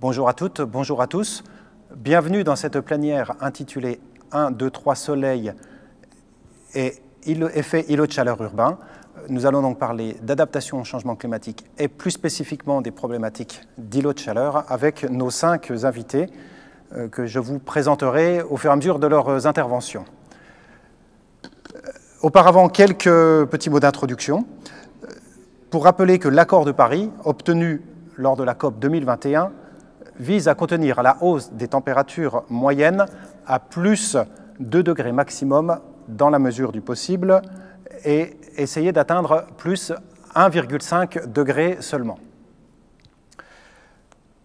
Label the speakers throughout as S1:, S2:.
S1: Bonjour à toutes, bonjour à tous. Bienvenue dans cette plénière intitulée 1, 2, 3 soleil et effet îlot de chaleur urbain. Nous allons donc parler d'adaptation au changement climatique et plus spécifiquement des problématiques d'îlots de chaleur avec nos 5 invités que je vous présenterai au fur et à mesure de leurs interventions. Auparavant, quelques petits mots d'introduction pour rappeler que l'accord de Paris, obtenu lors de la COP 2021, vise à contenir la hausse des températures moyennes à plus 2 degrés maximum dans la mesure du possible et essayer d'atteindre plus 1,5 degré seulement.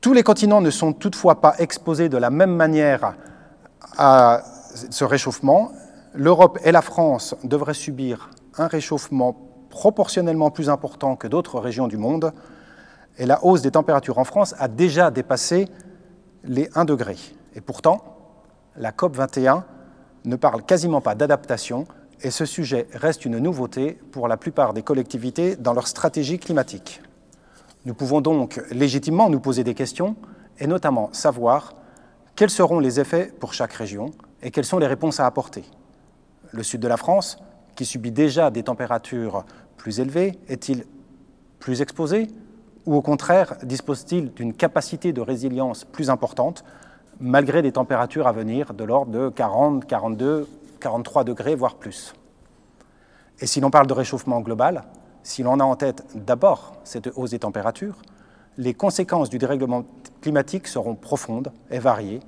S1: Tous les continents ne sont toutefois pas exposés de la même manière à ce réchauffement. L'Europe et la France devraient subir un réchauffement proportionnellement plus important que d'autres régions du monde, et la hausse des températures en France a déjà dépassé les 1 degré. Et pourtant, la COP 21 ne parle quasiment pas d'adaptation, et ce sujet reste une nouveauté pour la plupart des collectivités dans leur stratégie climatique. Nous pouvons donc légitimement nous poser des questions, et notamment savoir quels seront les effets pour chaque région et quelles sont les réponses à apporter. Le sud de la France, qui subit déjà des températures plus élevées, est-il plus exposé ou au contraire dispose-t-il d'une capacité de résilience plus importante malgré des températures à venir de l'ordre de 40, 42, 43 degrés, voire plus? Et si l'on parle de réchauffement global, si l'on a en tête d'abord cette hausse des températures, les conséquences du dérèglement climatique seront profondes et variées,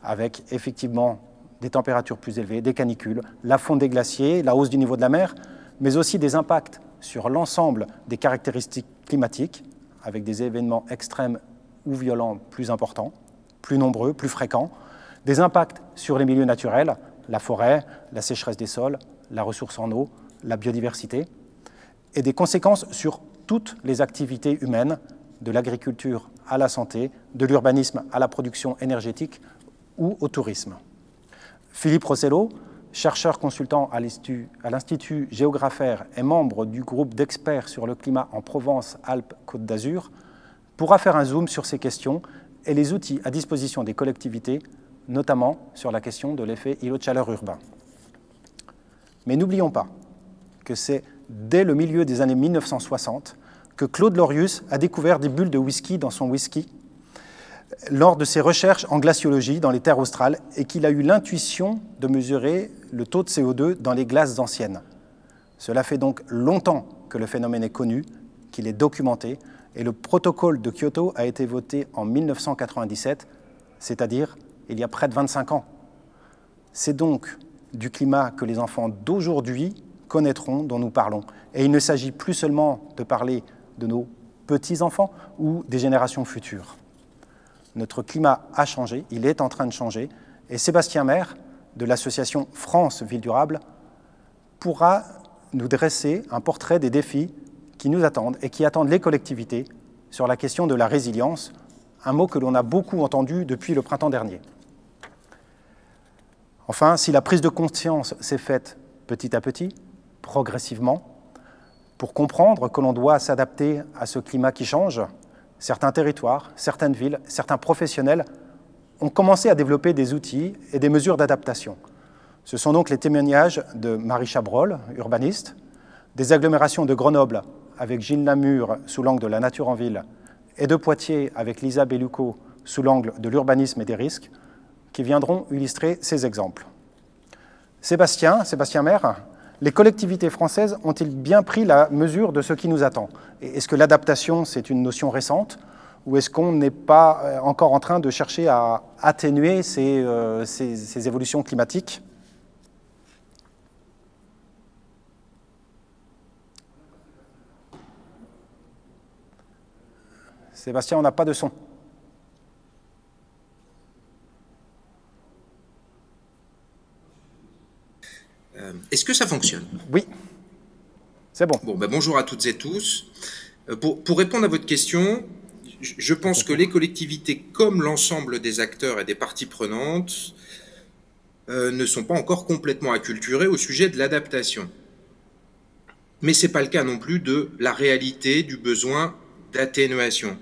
S1: avec effectivement des températures plus élevées, des canicules, la fonte des glaciers, la hausse du niveau de la mer, mais aussi des impacts sur l'ensemble des caractéristiques climatiques, avec des événements extrêmes ou violents plus importants, plus nombreux, plus fréquents, des impacts sur les milieux naturels, la forêt, la sécheresse des sols, la ressource en eau, la biodiversité, et des conséquences sur toutes les activités humaines, de l'agriculture à la santé, de l'urbanisme à la production énergétique ou au tourisme. Philippe Rossello, chercheur consultant à l'Institut Géographère et membre du groupe d'experts sur le climat en Provence-Alpes-Côte d'Azur, pourra faire un zoom sur ces questions et les outils à disposition des collectivités, notamment sur la question de l'effet îlot de chaleur urbain. Mais n'oublions pas que c'est dès le milieu des années 1960 que Claude Lorius a découvert des bulles de whisky dans son whisky lors de ses recherches en glaciologie dans les terres australes et qu'il a eu l'intuition de mesurer le taux de CO2 dans les glaces anciennes. Cela fait donc longtemps que le phénomène est connu, qu'il est documenté, et le protocole de Kyoto a été voté en 1997, c'est-à-dire il y a près de 25 ans. C'est donc du climat que les enfants d'aujourd'hui connaîtront, dont nous parlons. Et il ne s'agit plus seulement de parler de nos petits-enfants ou des générations futures. Notre climat a changé, il est en train de changer, et Sébastien Maire, de l'association France Ville Durable, pourra nous dresser un portrait des défis qui nous attendent et qui attendent les collectivités sur la question de la résilience, un mot que l'on a beaucoup entendu depuis le printemps dernier. Enfin, si la prise de conscience s'est faite petit à petit, progressivement, pour comprendre que l'on doit s'adapter à ce climat qui change, certains territoires, certaines villes, certains professionnels ont commencé à développer des outils et des mesures d'adaptation. Ce sont donc les témoignages de Marie Chabrol, urbaniste, des agglomérations de Grenoble avec Gilles Namur sous l'angle de la nature en ville et de Poitiers avec Lisa Bellucco sous l'angle de l'urbanisme et des risques qui viendront illustrer ces exemples. Sébastien Maire, les collectivités françaises ont-ils bien pris la mesure de ce qui nous attend? Est-ce que l'adaptation, c'est une notion récente ou est-ce qu'on n'est pas encore en train de chercher à atténuer ces évolutions climatiques? Sébastien, on n'a pas de son.
S2: Est-ce que ça fonctionne?
S1: Oui, c'est bon.
S2: Bon, bonjour à toutes et tous. Pour répondre à votre question, je pense que les collectivités, comme l'ensemble des acteurs et des parties prenantes, ne sont pas encore complètement acculturées au sujet de l'adaptation. Mais ce n'est pas le cas non plus de la réalité du besoin d'atténuation.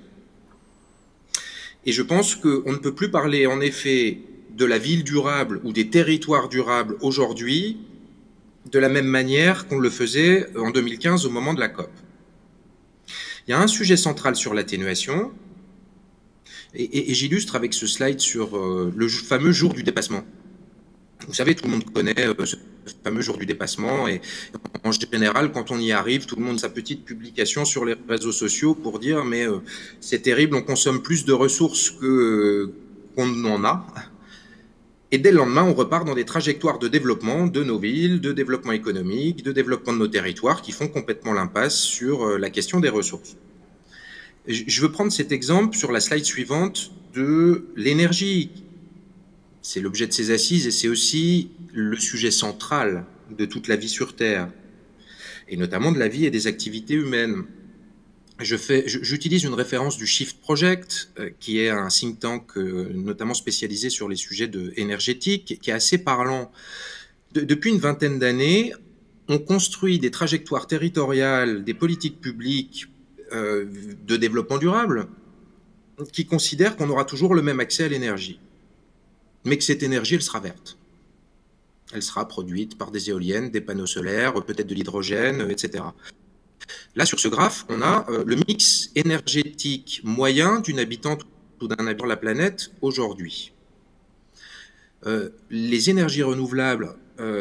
S2: Et je pense qu'on ne peut plus parler, en effet, de la ville durable ou des territoires durables aujourd'hui de la même manière qu'on le faisait en 2015 au moment de la COP. Il y a un sujet central sur l'atténuation, et j'illustre avec ce slide sur le fameux jour du dépassement. Vous savez, tout le monde connaît ce fameux jour du dépassement, et en général, quand on y arrive, tout le monde a sa petite publication sur les réseaux sociaux pour dire mais c'est terrible, on consomme plus de ressources qu'on n'en a. Et dès le lendemain, on repart dans des trajectoires de développement de nos villes, de développement économique, de développement de nos territoires qui font complètement l'impasse sur la question des ressources. Je veux prendre cet exemple sur la slide suivante de l'énergie. C'est l'objet de ces assises et c'est aussi le sujet central de toute la vie sur Terre, et notamment de la vie et des activités humaines. J'utilise une référence du Shift Project, qui est un think tank notamment spécialisé sur les sujets énergétiques, qui est assez parlant. Depuis une vingtaine d'années, on construit des trajectoires territoriales, des politiques publiques de développement durable, qui considèrent qu'on aura toujours le même accès à l'énergie, mais que cette énergie, elle sera verte. Elle sera produite par des éoliennes, des panneaux solaires, peut-être de l'hydrogène, etc. Là, sur ce graphe, on a le mix énergétique moyen d'une habitante ou d'un habitant de la planète aujourd'hui. Les énergies renouvelables,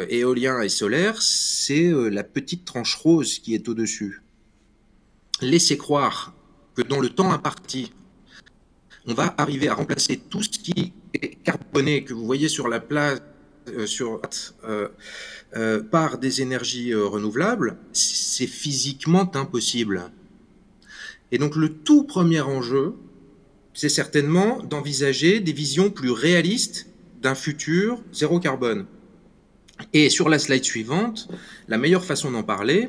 S2: éoliens et solaires, c'est la petite tranche rose qui est au-dessus. Laissez croire que dans le temps imparti, on va arriver à remplacer tout ce qui est carboné que vous voyez sur la place par des énergies renouvelables, c'est physiquement impossible. Et donc le tout premier enjeu, c'est certainement d'envisager des visions plus réalistes d'un futur zéro carbone. Et sur la slide suivante, la meilleure façon d'en parler,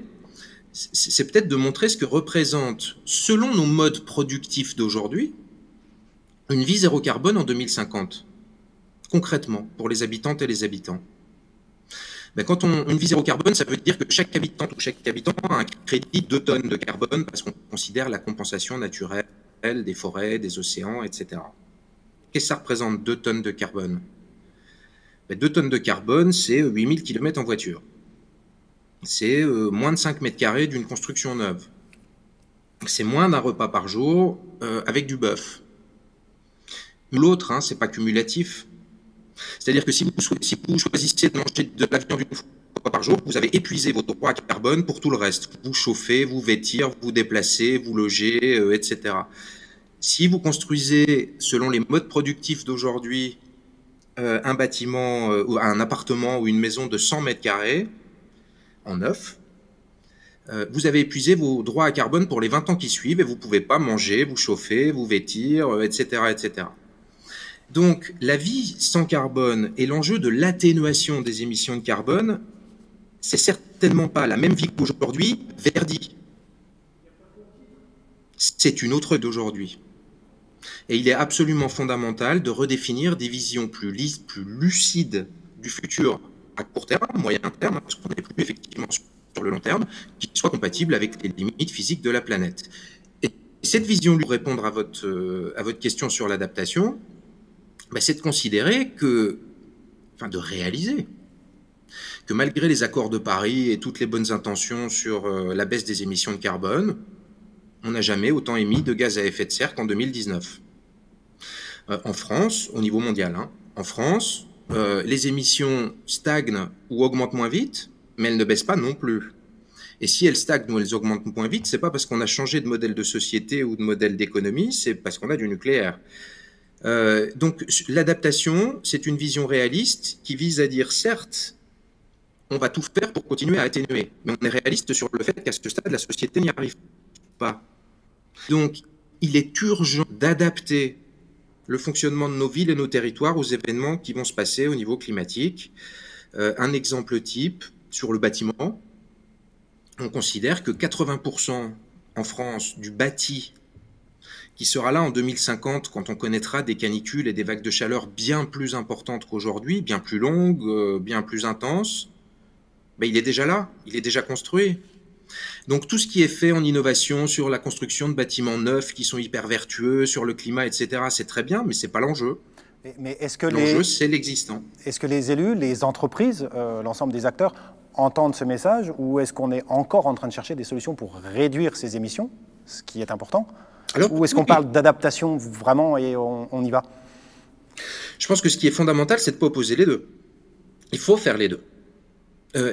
S2: c'est peut-être de montrer ce que représente, selon nos modes productifs d'aujourd'hui, une vie zéro carbone en 2050. Concrètement, pour les habitantes et les habitants. Ben, une vie zéro carbone, ça veut dire que chaque habitante ou chaque habitant a un crédit de 2 tonnes de carbone parce qu'on considère la compensation naturelle des forêts, des océans, etc. Qu'est-ce que ça représente 2 tonnes de carbone? Ben, 2 tonnes de carbone, c'est 8000 km en voiture. C'est moins de 5 mètres carrés d'une construction neuve. C'est moins d'un repas par jour avec du bœuf. L'autre, hein, c'est pas cumulatif. C'est-à-dire que si vous choisissez de manger de la viande une fois par jour, vous avez épuisé votre droit à carbone pour tout le reste. Vous chauffez, vous vêtir, vous déplacez, vous logez, etc. Si vous construisez, selon les modes productifs d'aujourd'hui, un bâtiment, ou un appartement ou une maison de 100 mètres carrés, en neuf, vous avez épuisé vos droits à carbone pour les 20 ans qui suivent et vous ne pouvez pas manger, vous chauffer, vous vêtir, etc., etc. Donc, la vie sans carbone et l'enjeu de l'atténuation des émissions de carbone, c'est certainement pas la même vie qu'aujourd'hui, Verdi. C'est une autre d'aujourd'hui. Et il est absolument fondamental de redéfinir des visions plus lucides du futur à court terme, moyen terme, parce qu'on n'est plus effectivement sur le long terme, qui soient compatibles avec les limites physiques de la planète. Et cette vision, pour répondre à votre question sur l'adaptation, ben, c'est de considérer de réaliser que malgré les accords de Paris et toutes les bonnes intentions sur la baisse des émissions de carbone, on n'a jamais autant émis de gaz à effet de serre qu'en 2019. En France, au niveau mondial, hein, en France, les émissions stagnent ou augmentent moins vite, mais elles ne baissent pas non plus. Et si elles stagnent ou elles augmentent moins vite, c'est pas parce qu'on a changé de modèle de société ou de modèle d'économie, c'est parce qu'on a du nucléaire. Donc l'adaptation, c'est une vision réaliste qui vise à dire, certes, on va tout faire pour continuer à atténuer, mais on est réaliste sur le fait qu'à ce stade, la société n'y arrive pas. Donc, il est urgent d'adapter le fonctionnement de nos villes et nos territoires aux événements qui vont se passer au niveau climatique. Un exemple type, sur le bâtiment, on considère que 80% en France du bâti qui sera là en 2050 quand on connaîtra des canicules et des vagues de chaleur bien plus importantes qu'aujourd'hui, bien plus longues, bien plus intenses, ben il est déjà là, il est déjà construit. Donc tout ce qui est fait en innovation sur la construction de bâtiments neufs qui sont hyper vertueux, sur le climat, etc., c'est très bien, mais c'est pas l'enjeu.
S1: Mais est-ce que
S2: l'enjeu, c'est l'existant.
S1: Est-ce que les élus, les entreprises, l'ensemble des acteurs entendent ce message, ou est-ce qu'on est encore en train de chercher des solutions pour réduire ces émissions, ce qui est important? Alors, ou est-ce qu'on parle d'adaptation vraiment et on y va?
S2: Je pense que ce qui est fondamental, c'est de ne pas opposer les deux. Il faut faire les deux.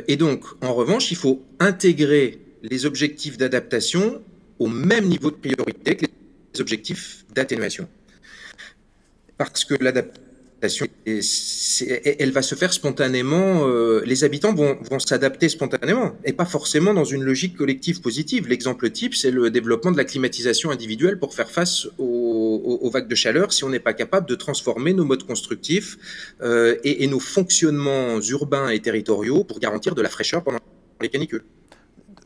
S2: Et donc, en revanche, il faut intégrer les objectifs d'adaptation au même niveau de priorité que les objectifs d'atténuation. Parce que l'adaptation, elle va se faire spontanément, les habitants vont s'adapter spontanément, et pas forcément dans une logique collective positive. L'exemple type, c'est le développement de la climatisation individuelle pour faire face aux vagues de chaleur, si on n'est pas capable de transformer nos modes constructifs et nos fonctionnements urbains et territoriaux pour garantir de la fraîcheur pendant les canicules.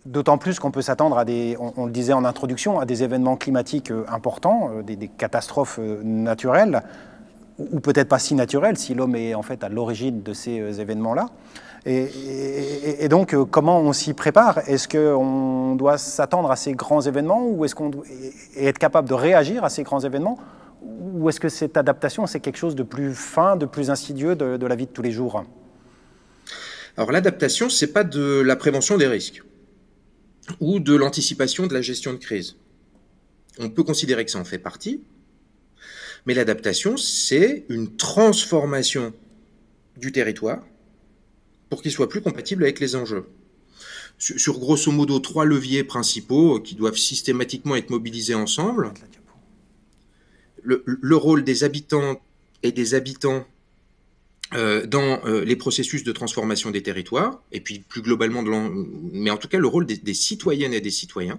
S1: D'autant plus qu'on peut s'attendre à des, on le disait en introduction, à des événements climatiques importants, des catastrophes naturelles, ou peut-être pas si naturelles, si l'homme est en fait à l'origine de ces événements-là. Et donc, comment on s'y prépare? Est-ce qu'on doit s'attendre à ces grands événements, ou est-ce qu'on doit être capable de réagir à ces grands événements, ou est-ce que cette adaptation, c'est quelque chose de plus fin, de plus insidieux de la vie de tous les jours?
S2: Alors l'adaptation, c'est pas de la prévention des risques ou de l'anticipation de la gestion de crise. On peut considérer que ça en fait partie, mais l'adaptation, c'est une transformation du territoire pour qu'il soit plus compatible avec les enjeux. Sur grosso modo 3 leviers principaux qui doivent systématiquement être mobilisés ensemble. Le rôle des habitants et des habitants dans les processus de transformation des territoires, et puis plus globalement, mais en tout cas le rôle des citoyennes et des citoyens,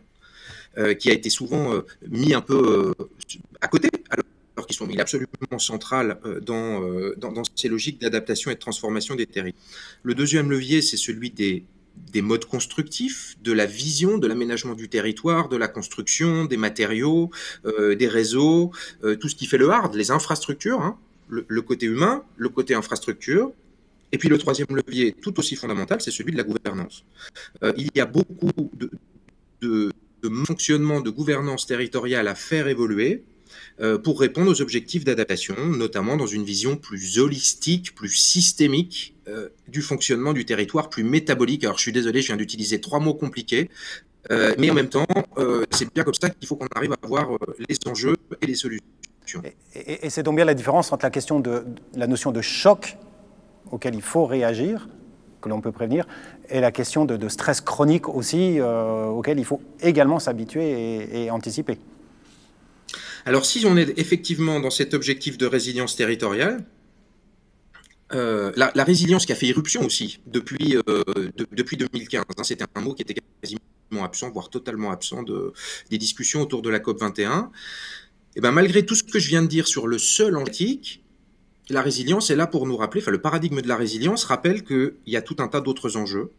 S2: qui a été souvent mis un peu à côté, alors qu'ils sont mis absolument central dans ces logiques d'adaptation et de transformation des territoires. Le deuxième levier, c'est celui des modes constructifs, de la vision, de l'aménagement du territoire, de la construction, des matériaux, des réseaux, tout ce qui fait le hard, les infrastructures, hein, le côté humain, le côté infrastructure. Et puis le troisième levier, tout aussi fondamental, c'est celui de la gouvernance. Il y a beaucoup de fonctionnement de gouvernance territoriale à faire évoluer pour répondre aux objectifs d'adaptation, notamment dans une vision plus holistique, plus systémique du fonctionnement du territoire, plus métabolique. Alors je suis désolé, je viens d'utiliser 3 mots compliqués, mais en même temps, c'est bien comme ça qu'il faut qu'on arrive à voir les enjeux et les solutions.
S1: Et c'est donc bien la différence entre la question de la notion de choc auquel il faut réagir, que l'on peut prévenir, et la question de stress chronique aussi, auquel il faut également s'habituer et anticiper.
S2: Alors si on est effectivement dans cet objectif de résilience territoriale, la résilience qui a fait irruption aussi depuis 2015, hein, c'était un mot qui était quasiment absent, voire totalement absent des discussions autour de la COP21, et ben malgré tout ce que je viens de dire sur le seul antique, la résilience est là pour nous rappeler, enfin le paradigme de la résilience rappelle qu'il y a tout un tas d'autres enjeux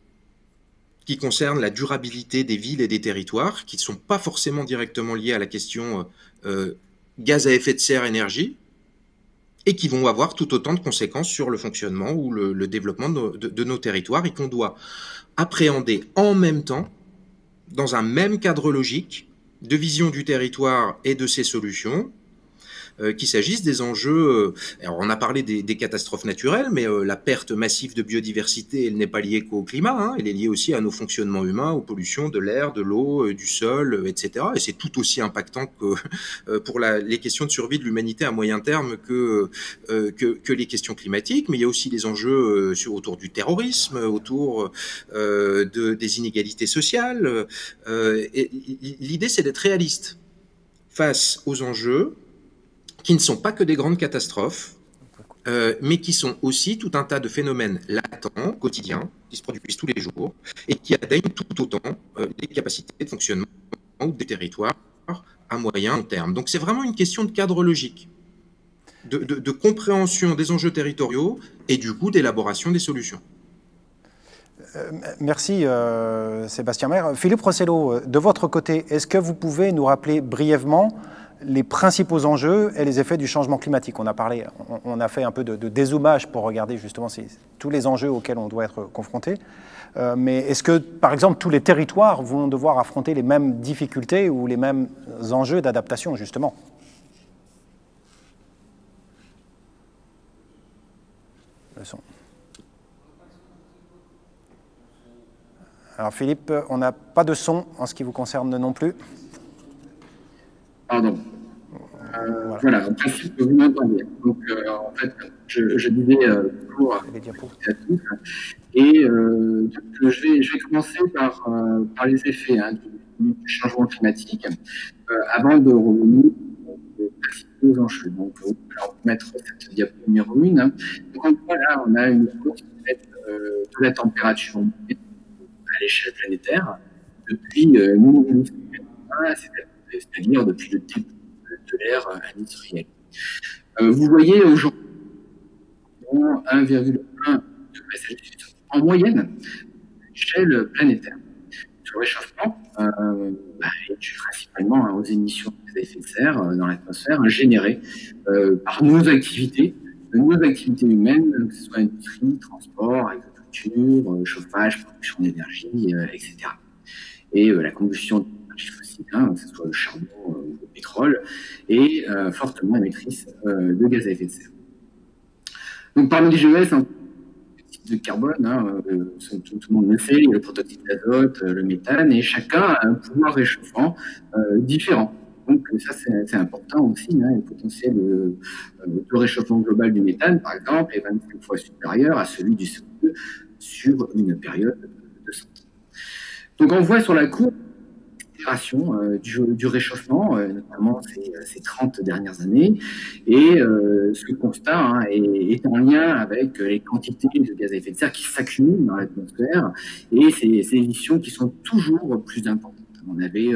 S2: qui concernent la durabilité des villes et des territoires, qui ne sont pas forcément directement liés à la question gaz à effet de serre, énergie, et qui vont avoir tout autant de conséquences sur le fonctionnement ou le développement de nos territoires, et qu'on doit appréhender en même temps, dans un même cadre logique, de vision du territoire et de ses solutions, qu'il s'agisse des enjeux, alors on a parlé des catastrophes naturelles, mais la perte massive de biodiversité, elle n'est pas liée qu'au climat, hein, elle est liée aussi à nos fonctionnements humains, aux pollutions de l'air, de l'eau, du sol, etc. Et c'est tout aussi impactant que pour les questions de survie de l'humanité à moyen terme que les questions climatiques, mais il y a aussi des enjeux autour du terrorisme, autour des inégalités sociales. L'idée, c'est d'être réaliste face aux enjeux qui ne sont pas que des grandes catastrophes, mais qui sont aussi tout un tas de phénomènes latents, quotidiens, qui se produisent tous les jours, et qui atteignent tout autant les capacités de fonctionnement des territoires à moyen long terme. Donc c'est vraiment une question de cadre logique, de compréhension des enjeux territoriaux, et du coup d'élaboration des solutions.
S1: Merci Sébastien Maire. Philippe Rossello, de votre côté, est-ce que vous pouvez nous rappeler brièvement les principaux enjeux et les effets du changement climatique. On a fait un peu de dézoomage pour regarder justement tous les enjeux auxquels on doit être confronté. Mais est-ce que, par exemple, tous les territoires vont devoir affronter les mêmes difficultés ou les mêmes enjeux d'adaptation, justement? Le son. Alors Philippe, on n'a pas de son en ce qui vous concerne non plus.
S3: Pardon. Voilà, en principe, vous m'entendez. Donc, en fait, je disais pour
S1: les diapos.
S3: À tous. Et je vais commencer par les effets du changement climatique avant de revenir aux principaux enjeux. Donc, on va mettre cette diapo numéro 1. Donc, voilà, on a une hausse de la température à l'échelle planétaire depuis 1980, c'est-à-dire depuis le début de l'ère industrielle. Vous voyez aujourd'hui 1,1 degré Celsius en moyenne à l'échelle planétaire. Ce réchauffement est dû principalement aux émissions de gaz à effet de serre dans l'atmosphère générées par nos activités humaines, que ce soit industrie, transport, agriculture, chauffage, production d'énergie, etc. Et la combustion d'énergie fossile, que ce soit le charbon ou le pétrole, est fortement émettrice de gaz à effet de serre. Donc parmi les GES, de carbone, tout le monde le sait, il y a le protoxyde d'azote, le méthane, et chacun a un pouvoir réchauffant différent. Donc ça, c'est important aussi. Le potentiel de réchauffement global du méthane, par exemple, est 25 fois supérieur à celui du CO2 sur une période de 100 ans. Donc on voit sur la courbe du réchauffement, notamment ces 30 dernières années. Et ce constat est en lien avec les quantités de gaz à effet de serre qui s'accumulent dans l'atmosphère et ces émissions qui sont toujours plus importantes. On avait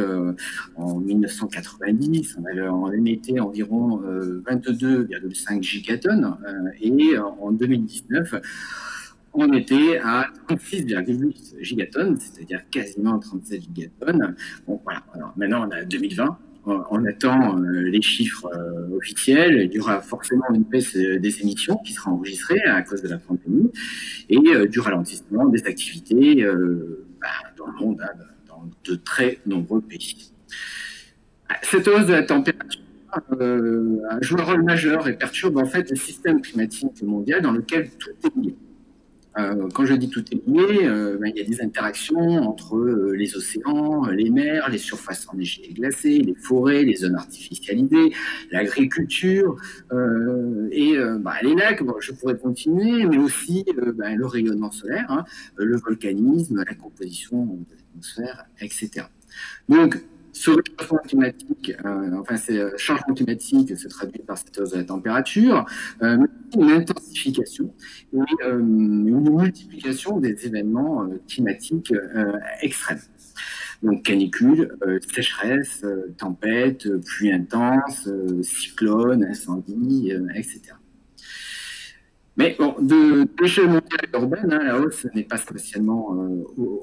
S3: en 1990, on émettait environ 22,5 gigatonnes et en 2019, on était à 36,8 gigatonnes, c'est-à-dire quasiment 37 gigatonnes. Bon, voilà. Alors, maintenant, on a 2020. On attend les chiffres officiels. Il y aura forcément une baisse des émissions qui sera enregistrée à cause de la pandémie et du ralentissement des activités dans le monde, dans de très nombreux pays. Cette hausse de la température joue un rôle majeur et perturbe en fait le système climatique mondial dans lequel tout est lié. Quand je dis tout est lié, il y a des interactions entre les océans, les mers, les surfaces enneigées et glacées, les forêts, les zones artificialisées, l'agriculture et les lacs. Bon, je pourrais continuer, mais aussi le rayonnement solaire, le volcanisme, la composition de l'atmosphère, etc. Donc, ce réchauffement climatique, ces changements climatiques se traduisent par cette hausse de la température, une intensification et une multiplication des événements climatiques extrêmes. Donc canicule, sécheresse, tempête, pluie intense, cyclone, incendie, etc. Mais bon, de l'échelle mondiale et urbaine, la hausse n'est pas spécialement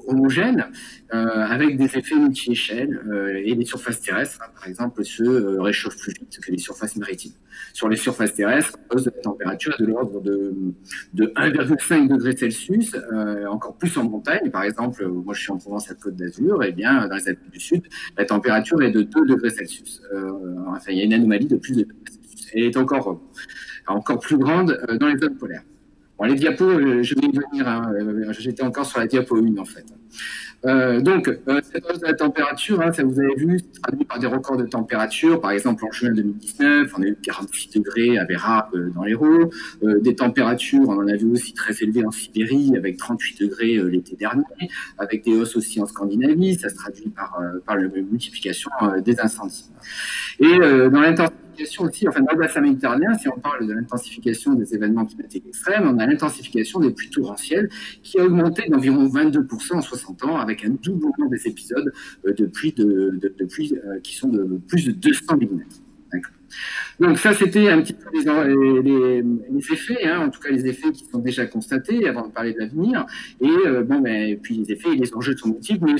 S3: homogène, avec des effets multi-échelles et les surfaces terrestres, par exemple, se réchauffent plus vite que les surfaces maritimes. Sur les surfaces terrestres, la hausse de la température est de l'ordre de 1,5 degré Celsius, encore plus en montagne. Par exemple, moi je suis en Provence-Alpes-Côte d'Azur, et bien dans les Alpes du Sud, la température est de 2 degrés Celsius. Il y a une anomalie de plus de 2 degrés Celsius. Elle est encore plus grande dans les zones polaires. Bon, les diapos, je vais y venir, j'étais encore sur la diapo 1 en fait. Donc, cette hausse de la température, ça vous avez vu, c'est traduit par des records de température. Par exemple, en juin 2019, on a eu 46 degrés à Bérard dans l'Hérault. Des températures, on en a vu aussi très élevées en Sibérie, avec 38 degrés l'été dernier, avec des hausses aussi en Scandinavie. Ça se traduit par la multiplication des incendies. Et dans l'intensification aussi, dans le bassin méditerranéen, si on parle de l'intensification des événements climatiques extrêmes, on a l'intensification des pluies torrentielles qui a augmenté d'environ 22% en 60 ans, avec un doublement des épisodes de pluie qui sont de plus de 200 mm. Donc ça, c'était un petit peu les effets, hein, en tout cas les effets qui sont déjà constatés avant de parler de l'avenir. Et et puis les effets et les enjeux sont multiples, mais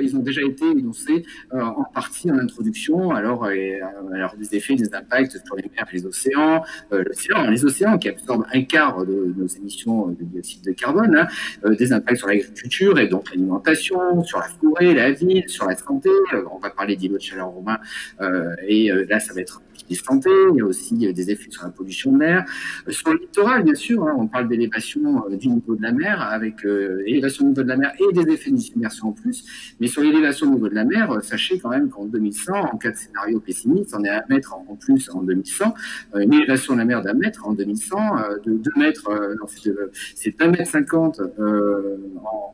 S3: ils ont déjà été énoncés en partie en introduction. Alors des effets, des impacts sur les mers et les océans, les océans qui absorbent un quart de nos émissions de dioxyde de carbone, hein, des impacts sur l'agriculture et donc l'alimentation, sur la forêt, la ville, sur la santé. On va parler d'îlots de chaleur urbains là, ça va être santé, il y a aussi des effets sur la pollution de l'air. Sur le littoral, bien sûr, hein, on parle d'élévation du niveau de la mer, avec élévation du niveau de la mer et des effets d'immersion en plus. Mais sur l'élévation du niveau de la mer, sachez quand même qu'en 2100, en cas de scénario pessimiste, on est à 1 mètre en plus en 2100, une élévation de la mer d'1 mètre en 2100, de 2 mètres, c'est 1 mètre 50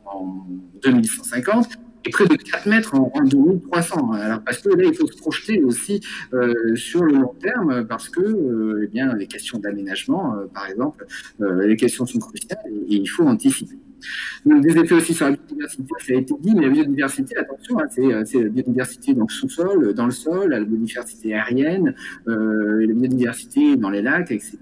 S3: en 2150. Et près de 4 mètres en 2300. Alors, parce que là, il faut se projeter aussi sur le long terme, parce que eh bien, les questions d'aménagement, par exemple, les questions sont cruciales et il faut anticiper. Donc, des effets aussi sur la biodiversité, ça a été dit, mais la biodiversité, attention, hein, c'est la biodiversité dans le sous-sol, dans le sol, la biodiversité aérienne, la biodiversité dans les lacs, etc.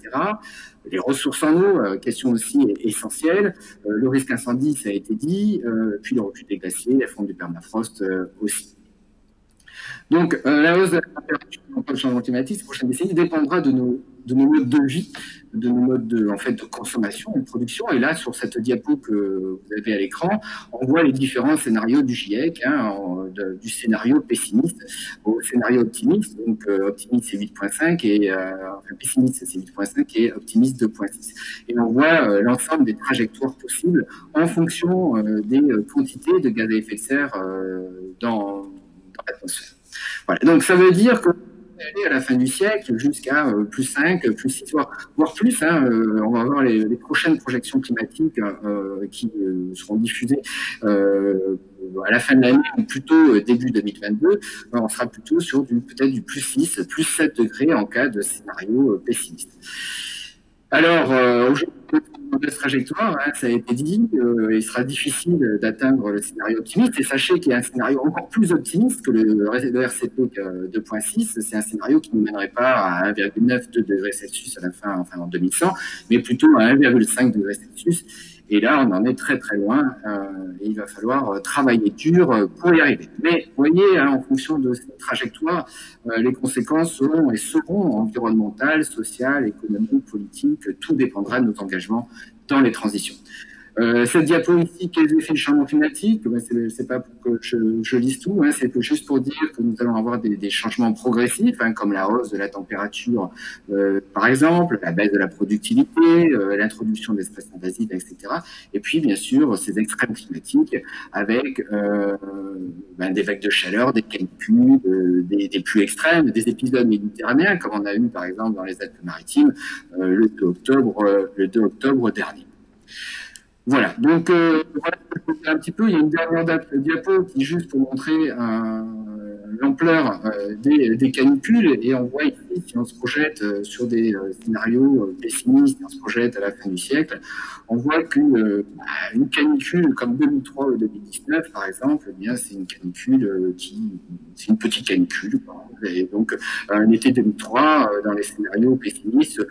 S3: Les ressources en eau, question aussi essentielle. Le risque incendie, ça a été dit, puis le recul des glaciers, la fonte du permafrost aussi. Donc, la hausse de la température, le changement climatique, ces prochaines décennies, dépendra de nos modes de vie, de nos modes de consommation, de production. Et là, sur cette diapo que vous avez à l'écran, on voit les différents scénarios du GIEC, hein, du scénario pessimiste au scénario optimiste. Donc, optimiste, c'est 8,5 et pessimiste, c'est 8,5 et optimiste, 2,6. Et on voit l'ensemble des trajectoires possibles en fonction des quantités de gaz à effet de serre dans l'atmosphère. Voilà. Donc, ça veut dire que aller à la fin du siècle jusqu'à plus 5, plus 6, voire plus. Hein, on va avoir les prochaines projections climatiques qui seront diffusées à la fin de l'année ou plutôt début 2022. On sera plutôt sur peut-être du plus 6, plus 7 degrés en cas de scénario pessimiste. Alors, aujourd'hui, de trajectoire, hein, ça a été dit, il sera difficile d'atteindre le scénario optimiste. Et sachez qu'il y a un scénario encore plus optimiste que le RCP 2.6. C'est un scénario qui ne mènerait pas à 1,9 degrés Celsius à la fin, enfin en 2100, mais plutôt à 1,5 degrés Celsius. Et là, on en est très très loin et il va falloir travailler dur pour y arriver. Mais vous voyez, hein, en fonction de cette trajectoire, les conséquences seront et seront environnementales, sociales, économiques, politiques. Tout dépendra de nos engagements dans les transitions. Cette diapo ici, quels effets du changement climatique? C'est pas pour que je lise tout, hein, c'est juste pour dire que nous allons avoir des changements progressifs, hein, comme la hausse de la température, par exemple, la baisse de la productivité, l'introduction d'espèces invasives, etc. Et puis, bien sûr, ces extrêmes climatiques avec des vagues de chaleur, des canicules, des pluies extrêmes, des épisodes méditerranéens, comme on a eu, par exemple, dans les Alpes-Maritimes le 2 octobre dernier. Voilà, donc voilà un petit peu, il y a une dernière diapo qui est juste pour montrer l'ampleur des canicules, et on voit ici, si on se projette sur des scénarios pessimistes, on se projette à la fin du siècle, on voit qu'une canicule comme 2003 ou 2019 par exemple, eh bien c'est une canicule c'est une petite canicule, et donc un été 2003 dans les scénarios pessimistes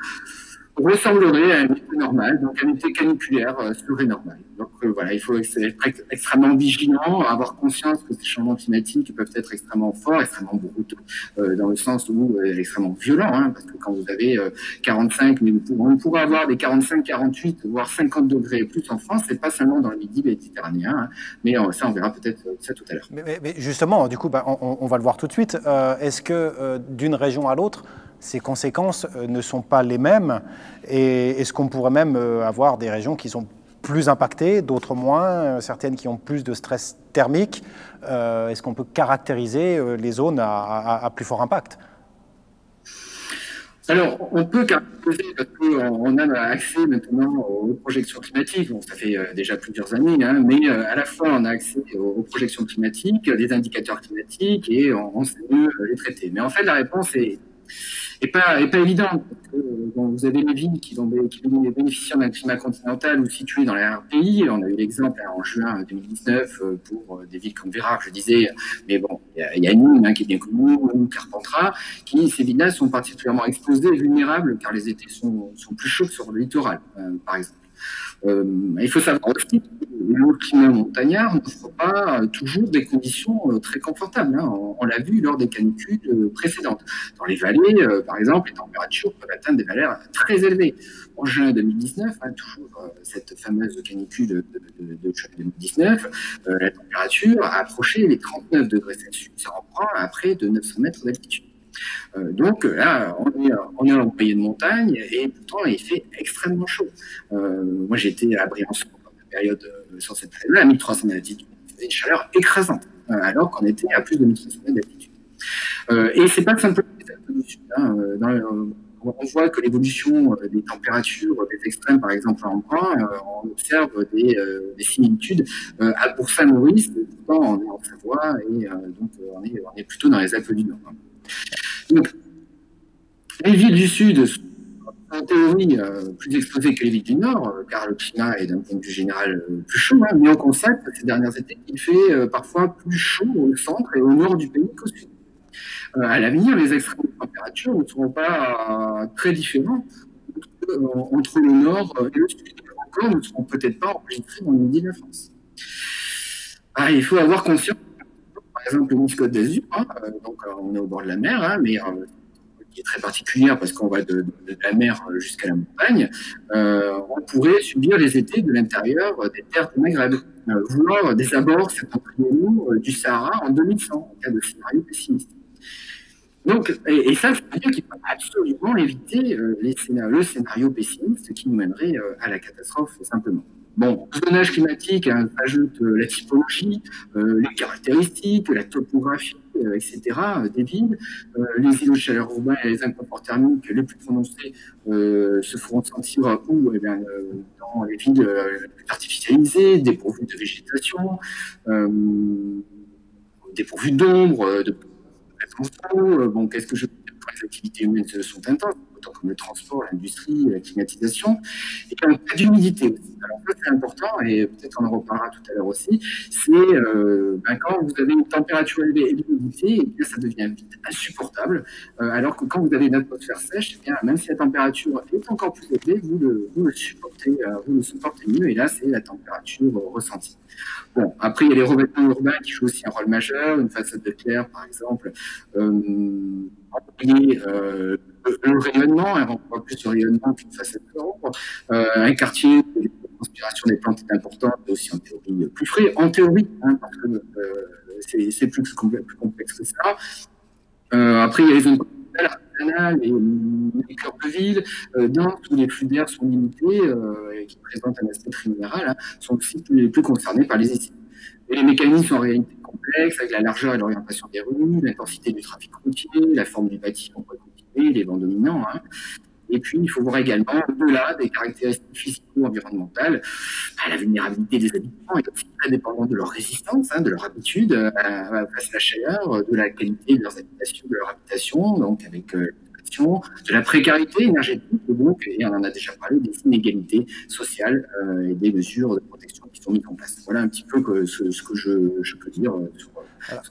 S3: ressemblerait à un été normal, donc un été caniculaire serait normal. Donc voilà, il faut être extrêmement vigilant, avoir conscience que ces changements climatiques peuvent être extrêmement forts, extrêmement brutaux, dans le sens où extrêmement violents, hein, parce que quand vous avez 45, mais on pourrait avoir des 45, 48, voire 50 degrés et plus en France, c'est pas seulement dans le Midi méditerranéen, hein, mais ça on verra peut-être ça tout à l'heure.
S1: Mais justement, du coup, on va le voir tout de suite. Est-ce que d'une région à l'autre, ces conséquences ne sont pas les mêmes, et est-ce qu'on pourrait même avoir des régions qui sont plus impactées, d'autres moins, certaines qui ont plus de stress thermique? Est-ce qu'on peut caractériser les zones à plus fort impact?
S3: Alors, on peut caractériser parce qu'on a accès maintenant aux projections climatiques. Bon, ça fait déjà plusieurs années, hein, mais à la fois on a accès aux projections climatiques, des indicateurs climatiques, et on sait mieux les traiter. Mais en fait, la réponse est pas évidente. Bon, vous avez les villes qui bénéficient d'un climat continental ou situées dans les pays. On a eu l'exemple en juin 2019 pour des villes comme Vérard, je disais, mais bon, il y a Nîmes qui est bien connu, ou Carpentras, ces villes-là sont particulièrement exposées et vulnérables car les étés sont plus chauds que sur le littoral, par exemple. Il faut savoir aussi que le climat montagnard n'offre pas toujours des conditions très confortables. Hein. On l'a vu lors des canicules précédentes. Dans les vallées, par exemple, les températures peuvent atteindre des valeurs très élevées. En juin 2019, toujours cette fameuse canicule de juin 2019, la température a approché les 39 degrés Celsius en point à près de 900 mètres d'altitude. Donc là, on est en pays de montagne et pourtant il fait extrêmement chaud. Moi j'étais à Briançon dans la période sur cette période-là, à 1300 mètres d'altitude, il faisait une chaleur écrasante, alors qu'on était à plus de 1300 mètres d'altitude. Et c'est pas simplement les Alpes du Sud. Hein, on voit que l'évolution des températures, des extrêmes, par exemple en brun, on observe des similitudes à Bourg-Saint-Maurice, pourtant on est en Savoie et donc on est plutôt dans les Alpes du Nord. Donc, les villes du Sud sont en théorie plus exposées que les villes du Nord, car le climat est d'un point de vue général plus chaud, hein, mais on constate que ces dernières années, il fait parfois plus chaud au centre et au nord du pays qu'au sud. À l'avenir, les extrêmes de température ne seront pas très différents entre le nord et le sud. Encore, ne seront peut-être pas enregistrés dans le midi de la France. Il faut avoir conscience. Par exemple, le Nice-Côte d'Azur, hein, donc on est au bord de la mer, hein, mais qui est très particulière parce qu'on va de la mer jusqu'à la montagne, on pourrait subir les étés de l'intérieur des terres du Maghreb, voire des abords septentrionaux du Sahara en 2100, en cas de scénario pessimiste. Donc, et ça veut dire qu'il faut absolument éviter le scénario pessimiste qui nous mènerait à la catastrophe, simplement. Bon, au zonage climatique, hein, s'ajoute la typologie, les caractéristiques, la topographie, etc. Des villes. Les îlots de chaleur urbains et les inconforts thermiques les plus prononcés se feront sentir où dans les villes artificialisées, dépourvues de végétation, dépourvues d'ombre, de bon, qu'est-ce que je peux dire? Les activités humaines sont intenses, autant comme le transport, l'industrie, la climatisation, et un cas d'humidité aussi. Alors ça, c'est important, et peut-être on en reparlera tout à l'heure aussi, c'est quand vous avez une température élevée et l'humidité, et bien ça devient vite insupportable, alors que quand vous avez une atmosphère sèche, bien, même si la température est encore plus élevée, vous le supportez mieux, et là, c'est la température ressentie. Bon, après, il y a les revêtements urbains qui jouent aussi un rôle majeur. Une façade de clair, par exemple, le rayonnement, on voit plus de rayonnement qu'une façade d'ombre. Un quartier, la transpiration des plantes est importante, mais aussi en théorie plus frais. En théorie, hein, parce que c'est plus complexe que ça. Après, il y a les zones artisanales et les cœurs de ville, où les flux d'air sont limités et qui présentent un aspect très minéral, hein, sont aussi plus concernés par les essais. Et les mécanismes sont en réalité complexes, avec la largeur et l'orientation des rues, l'intensité du trafic routier, la forme du bâtiment pour continuer, les vents dominants. Hein. Et puis, il faut voir également, au-delà des caractéristiques physico-environnementales, la vulnérabilité des habitants est aussi très dépendante de leur résistance, hein, de leur habitude face à la chaleur, de la qualité de leur habitation, donc avec de la précarité énergétique, donc, et on en a déjà parlé, des inégalités sociales et des mesures de protection qui sont mises en place. Voilà un petit peu ce que je peux dire sur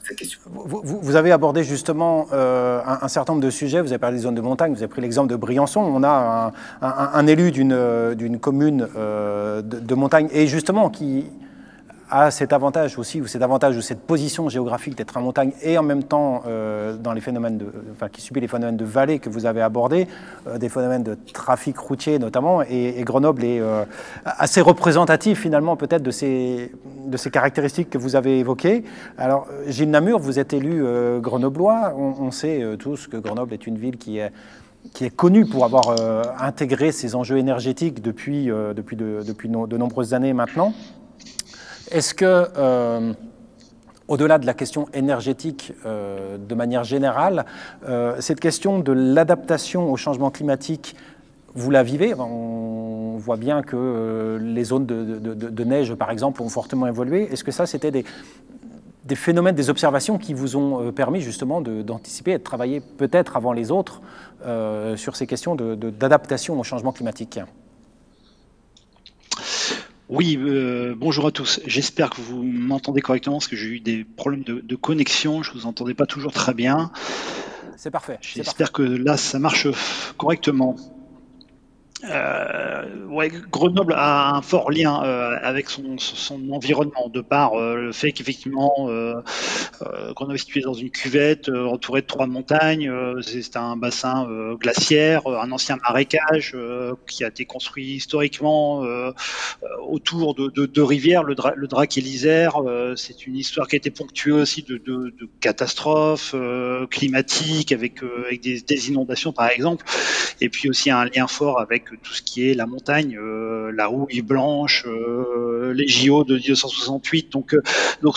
S3: cette question.
S1: Vous avez abordé justement un certain nombre de sujets. Vous avez parlé des zones de montagne, vous avez pris l'exemple de Briançon. On a un élu d'une commune de montagne et justement qui a cet avantage aussi, ou cette position géographique d'être en montagne et en même temps dans les phénomènes qui subit les phénomènes de vallée que vous avez abordés, des phénomènes de trafic routier notamment, et Grenoble est assez représentatif finalement peut-être de ces caractéristiques que vous avez évoquées. Alors Gilles Namur, vous êtes élu grenoblois, on sait tous que Grenoble est une ville qui est connue pour avoir intégré ces enjeux énergétiques depuis de nombreuses années maintenant. Est-ce que, au-delà de la question énergétique de manière générale, cette question de l'adaptation au changement climatique, vous la vivez? On voit bien que les zones de neige, par exemple, ont fortement évolué. Est-ce que ça, c'était des phénomènes, des observations qui vous ont permis justement d'anticiper et de travailler peut-être avant les autres sur ces questions d'adaptation au changement climatique.
S4: Oui, bonjour à tous. J'espère que vous m'entendez correctement parce que j'ai eu des problèmes de connexion. Je ne vous entendais pas toujours très bien.
S1: C'est parfait.
S4: J'espère que là, ça marche correctement. Ouais, Grenoble a un fort lien avec son environnement, de par le fait qu'effectivement Grenoble est situé dans une cuvette entourée de 3 montagnes. C'est un bassin glaciaire, un ancien marécage qui a été construit historiquement autour de rivières, le Drac et l'Isère. C'est une histoire qui a été ponctuée aussi de catastrophes climatiques avec des inondations par exemple, et puis aussi un lien fort avec tout ce qui est la montagne, la Houille Blanche, les JO de 1968. Donc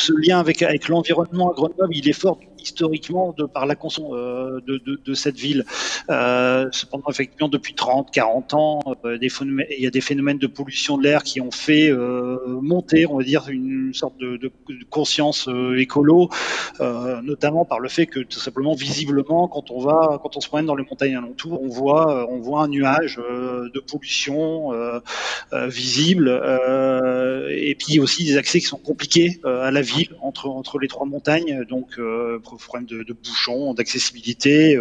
S4: ce lien avec l'environnement à Grenoble, il est fort historiquement de par la construction de cette ville. Cependant, effectivement, depuis 30, 40 ans, il y a des phénomènes de pollution de l'air qui ont fait monter, on va dire, une sorte de conscience écolo, notamment par le fait que tout simplement, visiblement, quand on se promène dans les montagnes alentours, on voit un nuage de pollution visible, et puis aussi des accès qui sont compliqués à la ville entre les 3 montagnes, donc problèmes de bouchons, d'accessibilité,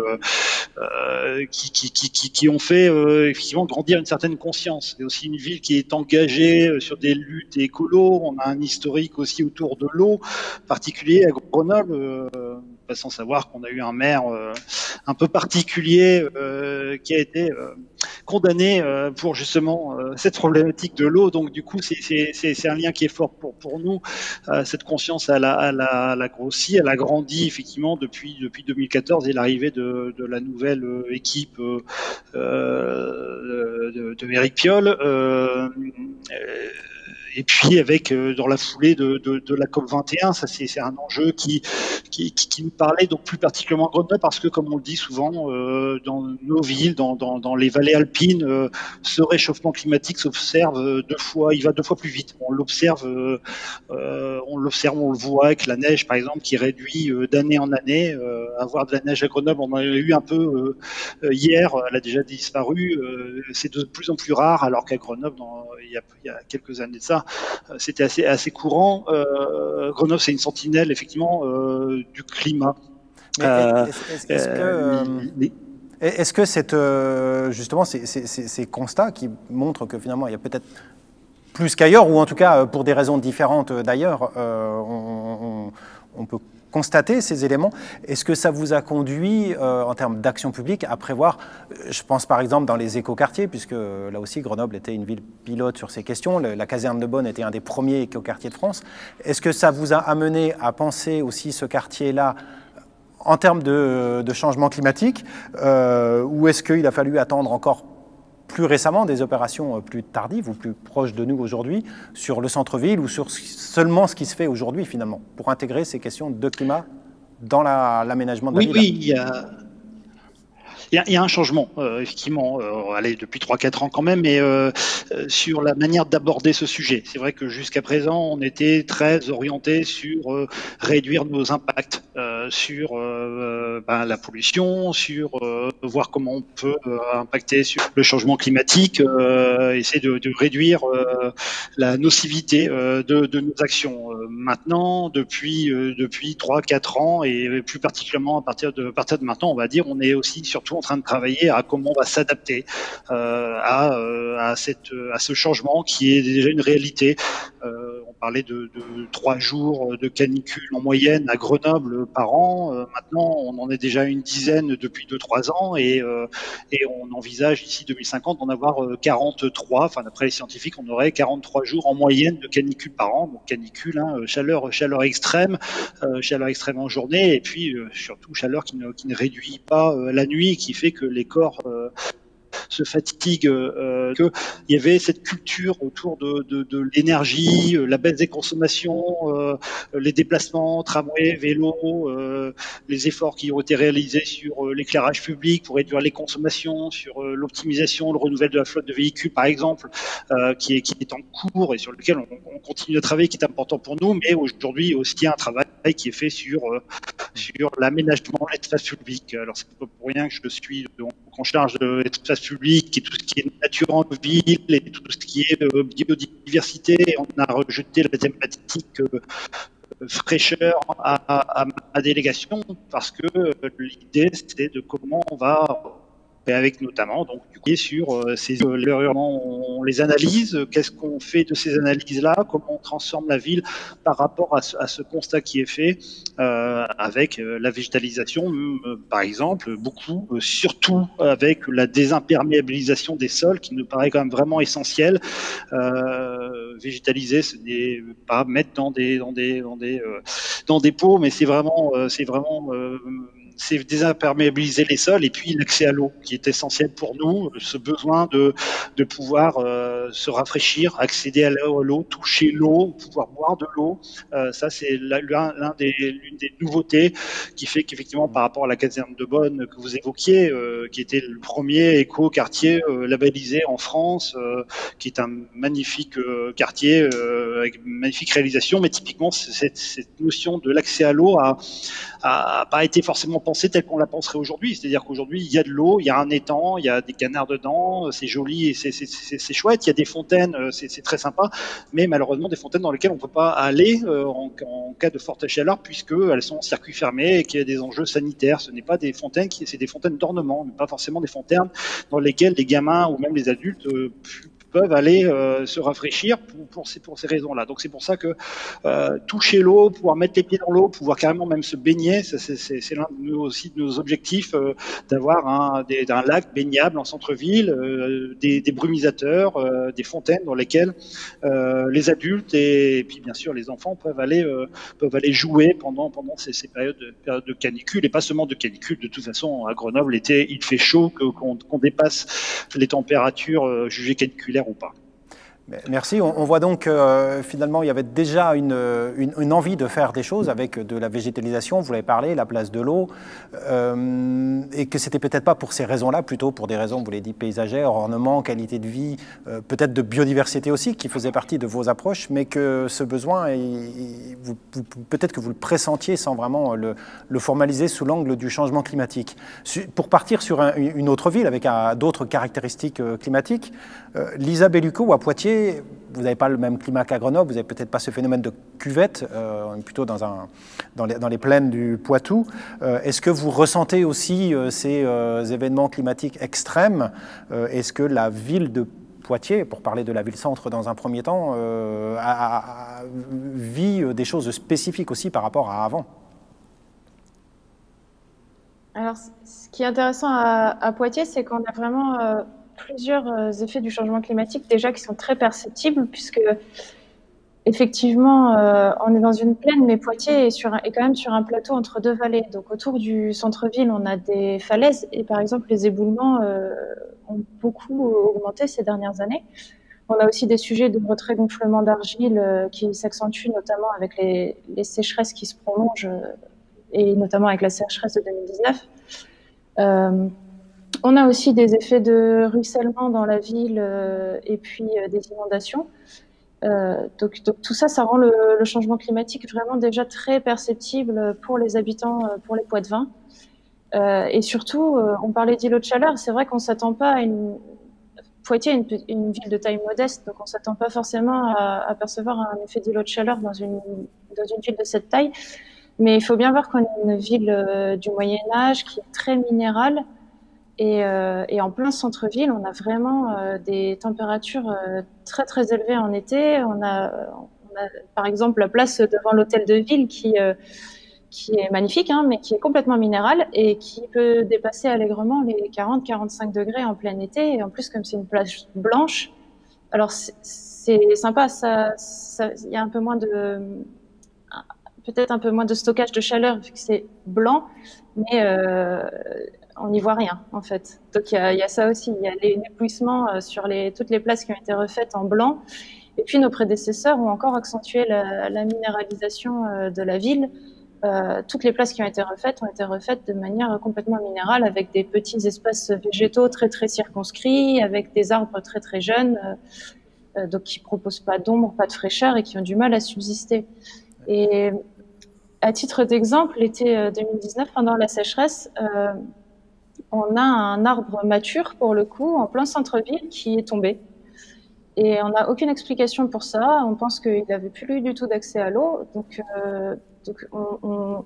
S4: qui ont fait effectivement grandir une certaine conscience. C'est aussi une ville qui est engagée sur des luttes écolo. On a un historique aussi autour de l'eau, particulier à Grenoble. Pas sans savoir qu'on a eu un maire un peu particulier qui a été condamné pour justement cette problématique de l'eau. Donc du coup, c'est un lien qui est fort pour nous. Cette conscience, elle a grossi, elle a grandi effectivement depuis 2014 et l'arrivée de la nouvelle équipe de Éric Piolle. Et puis avec dans la foulée de la COP 21, ça c'est un enjeu qui nous parlait donc plus particulièrement à Grenoble parce que comme on le dit souvent dans nos villes, dans les vallées alpines, ce réchauffement climatique s'observe 2 fois, il va 2 fois plus vite. On l'observe, on le voit avec la neige par exemple qui réduit d'année en année. Avoir de la neige à Grenoble, on en a eu un peu hier, elle a déjà disparu. C'est de plus en plus rare alors qu'à Grenoble, il y a quelques années de ça, c'était assez courant. Grenoble, c'est une sentinelle, effectivement, du climat.
S1: Est-ce que justement, ces constats qui montrent que finalement, il y a peut-être plus qu'ailleurs, ou en tout cas, pour des raisons différentes d'ailleurs, on peut constater ces éléments. Est-ce que ça vous a conduit, en termes d'action publique, à prévoir, je pense par exemple dans les écoquartiers, puisque là aussi Grenoble était une ville pilote sur ces questions, la caserne de Bonne était un des premiers écoquartiers de France. Est-ce que ça vous a amené à penser aussi ce quartier-là en termes de changement climatique, ou est-ce qu'il a fallu attendre encore plus récemment des opérations plus tardives ou plus proches de nous aujourd'hui sur le centre-ville ou sur seulement ce qui se fait aujourd'hui finalement pour intégrer ces questions de climat dans l'aménagement de la ville?
S4: Oui, il y a un changement, effectivement, allez, depuis 3-4 ans quand même, mais sur la manière d'aborder ce sujet. C'est vrai que jusqu'à présent, on était très orienté sur réduire nos impacts sur la pollution, sur voir comment on peut impacter sur le changement climatique, essayer de réduire la nocivité de nos actions. Maintenant, depuis 3-4 ans, et plus particulièrement à partir de maintenant, on va dire, on est aussi surtout en train de travailler à comment on va s'adapter à ce changement qui est déjà une réalité. On parlait de 3 jours de canicule en moyenne à Grenoble par an. Maintenant, on en est déjà une dizaine depuis 2-3 ans et on envisage ici 2050 d'en avoir 43. Enfin, d'après les scientifiques, on aurait 43 jours en moyenne de canicule par an. Donc canicule, chaleur extrême en journée et puis surtout chaleur qui ne réduit pas la nuit, qui fait que les corps se fatiguent, qu'il y avait cette culture autour de l'énergie, la baisse des consommations, les déplacements, tramway, vélo, les efforts qui ont été réalisés sur l'éclairage public pour réduire les consommations, sur l'optimisation, le renouvellement de la flotte de véhicules, par exemple, qui est en cours et sur lequel on continue de travailler, qui est important pour nous, mais aujourd'hui aussi il y a un travail qui est fait sur l'aménagement de l'espace public. Alors c'est pas pour rien que je suis donc en charge de l'espace public et tout ce qui est nature en ville et tout ce qui est biodiversité. On a rejeté la thématique fraîcheur à ma délégation parce que l'idée c'était de comment on va, et avec notamment donc du coup sur ces on les analyse, qu'est-ce qu'on fait de ces analyses-là, comment on transforme la ville par rapport à ce constat qui est fait avec la végétalisation, par exemple, beaucoup, surtout avec la désimperméabilisation des sols qui nous paraît quand même vraiment essentiel. Végétaliser, ce n'est pas mettre dans des pots, mais c'est vraiment c'est désimperméabiliser les sols et puis l'accès à l'eau qui est essentiel pour nous, ce besoin de pouvoir se rafraîchir, accéder à l'eau, toucher l'eau, pouvoir boire de l'eau. Ça, c'est l'une des nouveautés qui fait qu'effectivement, par rapport à la caserne de Bonne que vous évoquiez, qui était le premier éco-quartier labellisé en France, qui est un magnifique quartier avec une magnifique réalisation, mais typiquement, cette notion de l'accès à l'eau a pas été forcément pensée telle qu'on la penserait aujourd'hui. C'est-à-dire qu'aujourd'hui, il y a de l'eau, il y a un étang, il y a des canards dedans, c'est joli et c'est chouette. Il y a des fontaines, c'est très sympa, mais malheureusement des fontaines dans lesquelles on peut pas aller en cas de forte chaleur puisque elles sont en circuit fermé et qu'il y a des enjeux sanitaires. Ce n'est pas des fontaines, c'est des fontaines d'ornement, mais pas forcément des fontaines dans lesquelles les gamins ou même les adultes peuvent aller se rafraîchir pour ces raisons-là. Donc c'est pour ça que toucher l'eau, pouvoir mettre les pieds dans l'eau, pouvoir carrément même se baigner, c'est l'un aussi de nos objectifs, d'avoir un lac baignable en centre-ville, des brumisateurs, des fontaines dans lesquelles les adultes et puis bien sûr les enfants peuvent aller jouer pendant ces périodes de canicule, et pas seulement de canicule. De toute façon, à Grenoble, l'été, il fait chaud, qu'on dépasse les températures jugées caniculaires ou pas.
S1: Merci. On voit donc finalement il y avait déjà une envie de faire des choses avec de la végétalisation, vous l'avez parlé, la place de l'eau, et que c'était peut-être pas pour ces raisons-là, plutôt pour des raisons, vous l'avez dit, paysagères, ornement, qualité de vie, peut-être de biodiversité aussi, qui faisait partie de vos approches, mais que ce besoin, peut-être que vous le pressentiez sans vraiment le formaliser sous l'angle du changement climatique. Pour partir sur une autre ville avec d'autres caractéristiques climatiques, Lisa Bellucco à Poitiers, vous n'avez pas le même climat qu'à Grenoble, vous n'avez peut-être pas ce phénomène de cuvette, on est plutôt dans les plaines du Poitou. Est-ce que vous ressentez aussi ces événements climatiques extrêmes? Est-ce que la ville de Poitiers, pour parler de la ville-centre dans un premier temps, vit des choses spécifiques aussi par rapport à avant?
S5: Alors, ce qui est intéressant à Poitiers, c'est qu'on a vraiment plusieurs effets du changement climatique déjà qui sont très perceptibles, puisque effectivement on est dans une plaine, mais Poitiers est quand même sur un plateau entre deux vallées. Donc autour du centre-ville, on a des falaises et par exemple les éboulements ont beaucoup augmenté ces dernières années. On a aussi des sujets de retrait-gonflement d'argile qui s'accentuent notamment avec les sécheresses qui se prolongent et notamment avec la sécheresse de 2019. On a aussi des effets de ruissellement dans la ville et puis des inondations. Donc tout ça, ça rend le changement climatique vraiment déjà très perceptible pour les habitants, pour les Poitevins. Et surtout, on parlait d'îlots de chaleur. C'est vrai qu'on s'attend pas à Poitiers est une ville de taille modeste, donc on s'attend pas forcément à percevoir un effet d'îlot de chaleur dans une ville de cette taille. Mais il faut bien voir qu'on est une ville du Moyen-Âge qui est très minérale. Et en plein centre-ville, on a vraiment des températures très très élevées en été. On a par exemple la place devant l'hôtel de ville qui est magnifique, hein, mais qui est complètement minérale et qui peut dépasser allègrement les 40-45 degrés en plein été. Et en plus, comme c'est une plage blanche, alors c'est sympa. Il y a peut-être un peu moins de stockage de chaleur vu que c'est blanc, mais on n'y voit rien, en fait. Donc il y a ça aussi, il y a l'éblouissement sur toutes les places qui ont été refaites en blanc. Et puis nos prédécesseurs ont encore accentué la minéralisation de la ville. Toutes les places qui ont été refaites de manière complètement minérale, avec des petits espaces végétaux très très circonscrits, avec des arbres très très jeunes, donc qui proposent pas d'ombre, pas de fraîcheur et qui ont du mal à subsister. Et à titre d'exemple, l'été 2019, pendant la sécheresse, on a un arbre mature, pour le coup, en plein centre-ville, qui est tombé. Et on n'a aucune explication pour ça. On pense qu'il n'avait plus du tout d'accès à l'eau. Donc on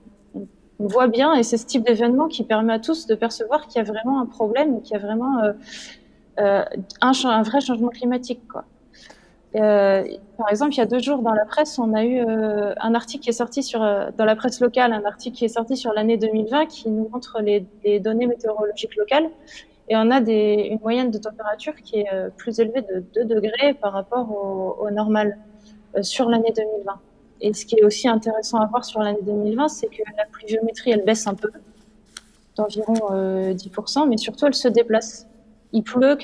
S5: voit bien, et c'est ce type d'événement qui permet à tous de percevoir qu'il y a vraiment un problème, qu'il y a vraiment un vrai changement climatique, quoi. Par exemple, il y a 2 jours dans la presse, on a eu un article qui est sorti dans la presse locale, un article qui est sorti sur l'année 2020 qui nous montre les données météorologiques locales. Et on a une moyenne de température qui est plus élevée de 2 degrés par rapport au normal sur l'année 2020. Et ce qui est aussi intéressant à voir sur l'année 2020, c'est que la pluviométrie, elle baisse un peu, d'environ 10%, mais surtout, elle se déplace. Il pleut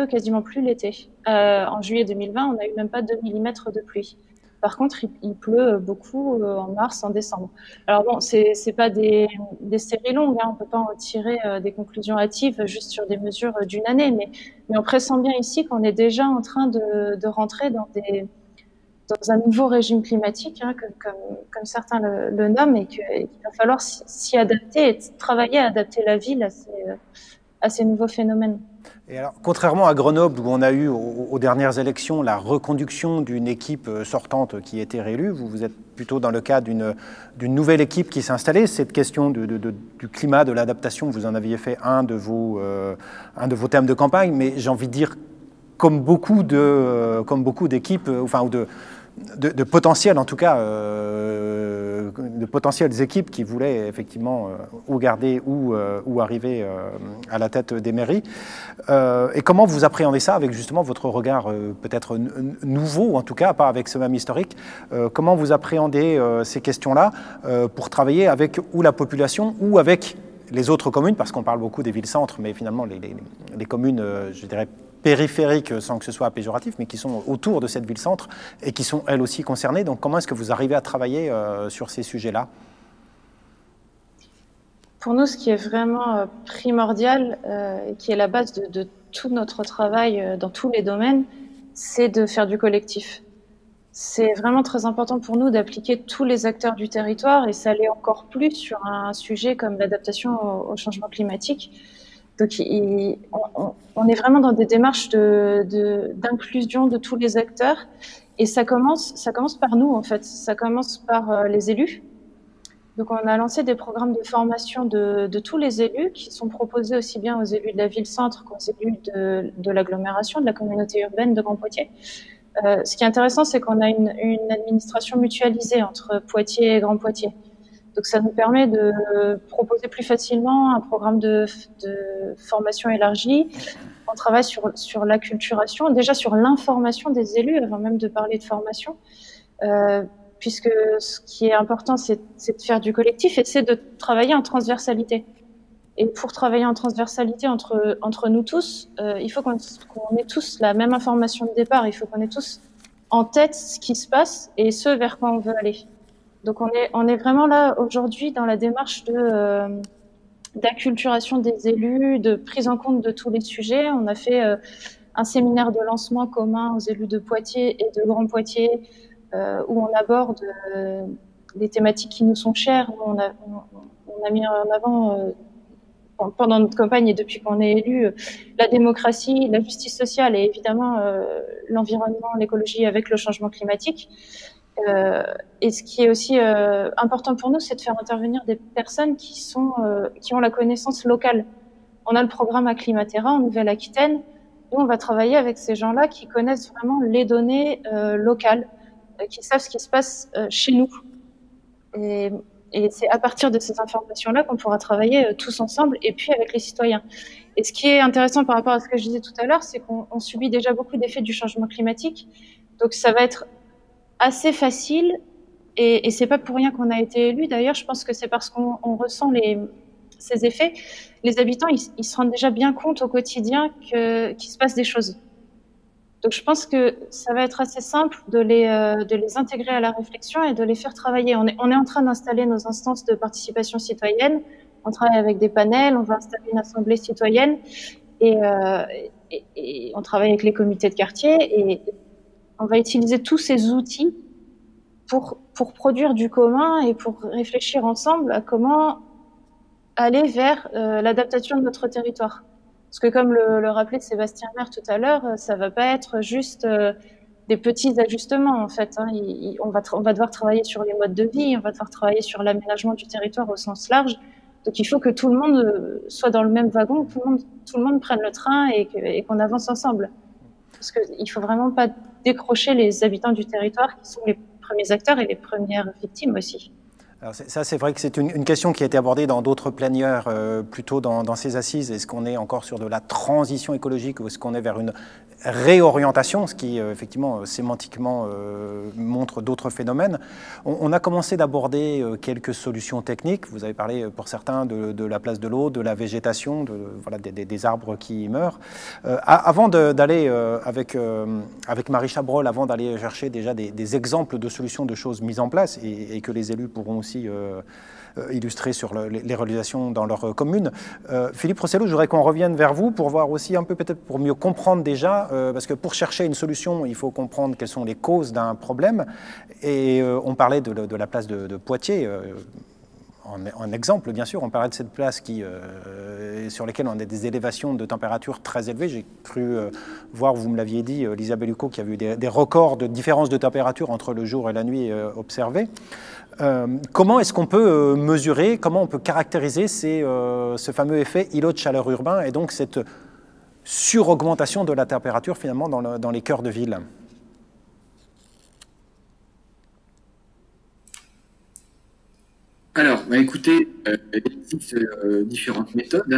S5: quasiment plus l'été. En juillet 2020, on n'a eu même pas 2 mm de pluie. Par contre, il pleut beaucoup en mars, en décembre. Alors bon, c'est pas des séries longues, hein, on peut pas en tirer des conclusions hâtives juste sur des mesures d'une année, mais on pressent bien ici qu'on est déjà en train de rentrer dans un nouveau régime climatique, hein, comme certains le nomment, et qu'il va falloir s'y adapter et travailler à adapter la ville à ces nouveaux phénomènes.
S1: Et alors, contrairement à Grenoble, où on a eu aux dernières élections la reconduction d'une équipe sortante qui était réélue, vous êtes plutôt dans le cas d'une nouvelle équipe qui s'est installée. Cette question du climat, de l'adaptation, vous en aviez fait un de vos thèmes de campagne, mais j'ai envie de dire, comme beaucoup d'équipes, enfin, ou de potentiels, en tout cas, de potentielles équipes qui voulaient effectivement ou garder ou arriver à la tête des mairies. Et comment vous appréhendez ça avec justement votre regard peut-être nouveau, ou en tout cas pas avec ce même historique, comment vous appréhendez ces questions-là pour travailler avec ou la population ou avec les autres communes, parce qu'on parle beaucoup des villes-centres, mais finalement les communes, je dirais, périphériques, sans que ce soit péjoratif, mais qui sont autour de cette ville-centre et qui sont elles aussi concernées. Donc comment est-ce que vous arrivez à travailler sur ces sujets-là ?
S5: Pour nous, ce qui est vraiment primordial et qui est la base de tout notre travail dans tous les domaines, c'est de faire du collectif. C'est vraiment très important pour nous d'appliquer tous les acteurs du territoire, et ça l'est encore plus sur un sujet comme l'adaptation au changement climatique. Donc, on est vraiment dans des démarches d'inclusion de tous les acteurs, et ça commence par nous, en fait. Ça commence par les élus. Donc, on a lancé des programmes de formation de tous les élus, qui sont proposés aussi bien aux élus de la ville-centre qu'aux élus de l'agglomération, de la communauté urbaine de Grand Poitiers. Ce qui est intéressant, c'est qu'on a une administration mutualisée entre Poitiers et Grand Poitiers. Donc ça nous permet de proposer plus facilement un programme de formation élargie. On travaille sur l'acculturation, déjà sur l'information des élus, avant même de parler de formation, puisque ce qui est important, c'est de faire du collectif et c'est de travailler en transversalité. Et pour travailler en transversalité entre nous tous, il faut qu'on ait tous la même information de départ, il faut qu'on ait tous en tête ce qui se passe et ce vers quoi on veut aller. Donc on est vraiment là aujourd'hui dans la démarche d'acculturation des élus, de prise en compte de tous les sujets. On a fait un séminaire de lancement commun aux élus de Poitiers et de Grand Poitiers où on aborde des thématiques qui nous sont chères. On a mis en avant pendant notre campagne et depuis qu'on est élu, la démocratie, la justice sociale et évidemment l'environnement, l'écologie avec le changement climatique. Et ce qui est aussi important pour nous, c'est de faire intervenir des personnes qui ont la connaissance locale. On a le programme Acclimatera en Nouvelle-Aquitaine, où on va travailler avec ces gens-là qui connaissent vraiment les données locales, qui savent ce qui se passe chez nous. Et c'est à partir de ces informations-là qu'on pourra travailler tous ensemble et puis avec les citoyens. Et ce qui est intéressant par rapport à ce que je disais tout à l'heure, c'est qu'on subit déjà beaucoup d'effets du changement climatique. Donc ça va être assez facile, et c'est pas pour rien qu'on a été élu. D'ailleurs, je pense que c'est parce qu'on ressent ces effets, les habitants, ils se rendent déjà bien compte au quotidien qu'il se passe des choses. Donc je pense que ça va être assez simple de les intégrer à la réflexion et de les faire travailler. On est en train d'installer nos instances de participation citoyenne, on travaille avec des panels, on va installer une assemblée citoyenne et on travaille avec les comités de quartier et on va utiliser tous ces outils pour produire du commun et pour réfléchir ensemble à comment aller vers l'adaptation de notre territoire. Parce que comme le rappelait Sébastien Maire tout à l'heure, ça va pas être juste des petits ajustements en fait. Hein. On va devoir travailler sur les modes de vie, on va devoir travailler sur l'aménagement du territoire au sens large. Donc il faut que tout le monde soit dans le même wagon, que tout le monde prenne le train et qu'on avance ensemble. Parce qu'il faut vraiment pas décrocher les habitants du territoire qui sont les premiers acteurs et les premières victimes aussi.
S1: Alors ça, c'est vrai que c'est une question qui a été abordée dans d'autres plénières, plutôt dans ces assises. Est-ce qu'on est encore sur de la transition écologique ou est-ce qu'on est vers une réorientation, ce qui, effectivement, sémantiquement montre d'autres phénomènes? On a commencé d'aborder quelques solutions techniques. Vous avez parlé, pour certains, de la place de l'eau, de la végétation, voilà, des arbres qui meurent. Avant d'aller avec Marie Chabrol, avant d'aller chercher déjà des exemples de solutions, de choses mises en place et que les élus pourront aussi illustrer sur les réalisations dans leur commune. Philippe Rossello, je voudrais qu'on revienne vers vous pour voir aussi un peu, peut-être pour mieux comprendre déjà, parce que pour chercher une solution, il faut comprendre quelles sont les causes d'un problème. Et on parlait de la place de Poitiers. En exemple, bien sûr, on parlait de cette place sur laquelle on a des élévations de température très élevées. J'ai cru voir, vous me l'aviez dit, Lisa Bellucco, qu'il y avait eu des records de différence de température entre le jour et la nuit observés. Comment est-ce qu'on peut mesurer, comment on peut caractériser ce fameux effet îlot de chaleur urbain et donc cette suraugmentation de la température finalement dans les cœurs de ville?
S3: Alors, écoutez, il existe différentes méthodes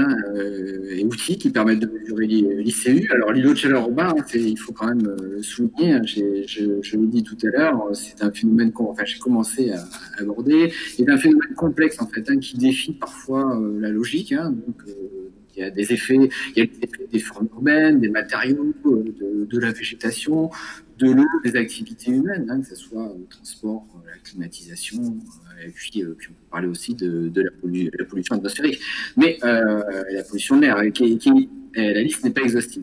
S3: et outils qui permettent de mesurer l'ICU. Alors, l'îlot de chaleur urbain, il faut quand même souligner, je l'ai dit tout à l'heure, c'est un phénomène j'ai commencé à aborder, et un phénomène complexe en fait, qui défie parfois la logique. Donc, il y a des effets, des formes urbaines, des matériaux, de la végétation, de l'eau, des activités humaines, que ce soit le transport, la climatisation, et puis on peut parler aussi de la pollution atmosphérique. Mais la pollution de l'air, la liste n'est pas exhaustive.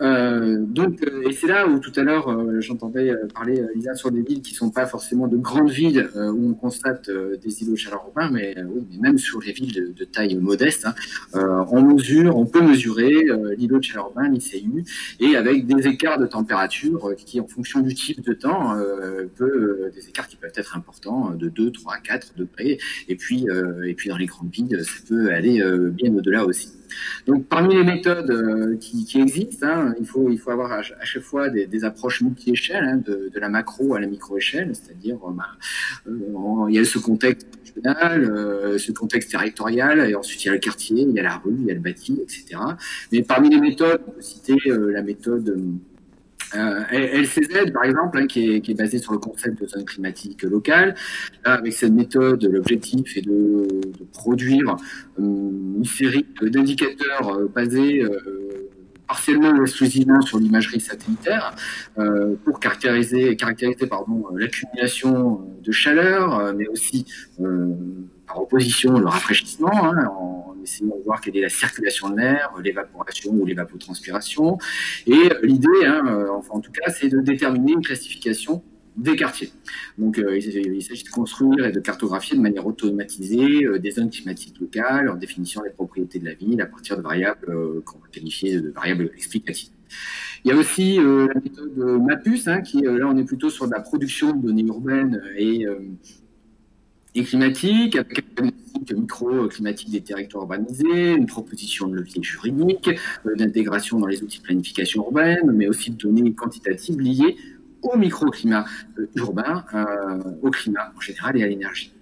S3: Et c'est là où tout à l'heure j'entendais parler, Lisa, sur des villes qui ne sont pas forcément de grandes villes où on constate des îlots de chaleur urbain, mais même sur les villes de taille modeste, on peut mesurer l'îlot de chaleur urbain, l'ICU, et avec des écarts de température qui, en fonction du type de temps, des écarts qui peuvent être importants, de 2, 3, 4 degrés, et puis dans les grandes villes, ça peut aller bien au-delà aussi. Donc, parmi les méthodes qui existent, il faut avoir à chaque fois des approches multi-échelles, de la macro à la micro-échelle, c'est-à-dire il y a ce contexte régional, ce contexte territorial, et ensuite il y a le quartier, il y a la rue, il y a le bâti, etc. Mais parmi les méthodes, on peut citer la méthode LCZ, par exemple, qui est basée sur le concept de zone climatique locale. Avec cette méthode, l'objectif est de produire une série d'indicateurs basés partiellement ou exclusivement sur l'imagerie satellitaire pour caractériser l'accumulation de chaleur, mais aussi par opposition le rafraîchissement, en essayant de voir quelle est la circulation de l'air, l'évaporation ou l'évapotranspiration. Et l'idée, en tout cas, c'est de déterminer une classification des quartiers. Donc, il s'agit de construire et de cartographier de manière automatisée des zones climatiques locales en définissant les propriétés de la ville à partir de variables qu'on va qualifier de variables explicatives. Il y a aussi la méthode MAPUS, qui là, on est plutôt sur de la production de données urbaines et climatique, avec un diagnostic micro-climatique des territoires urbanisés, une proposition de levier juridique, d'intégration dans les outils de planification urbaine, mais aussi de données quantitatives liées au microclimat urbain, au climat en général et à l'énergie.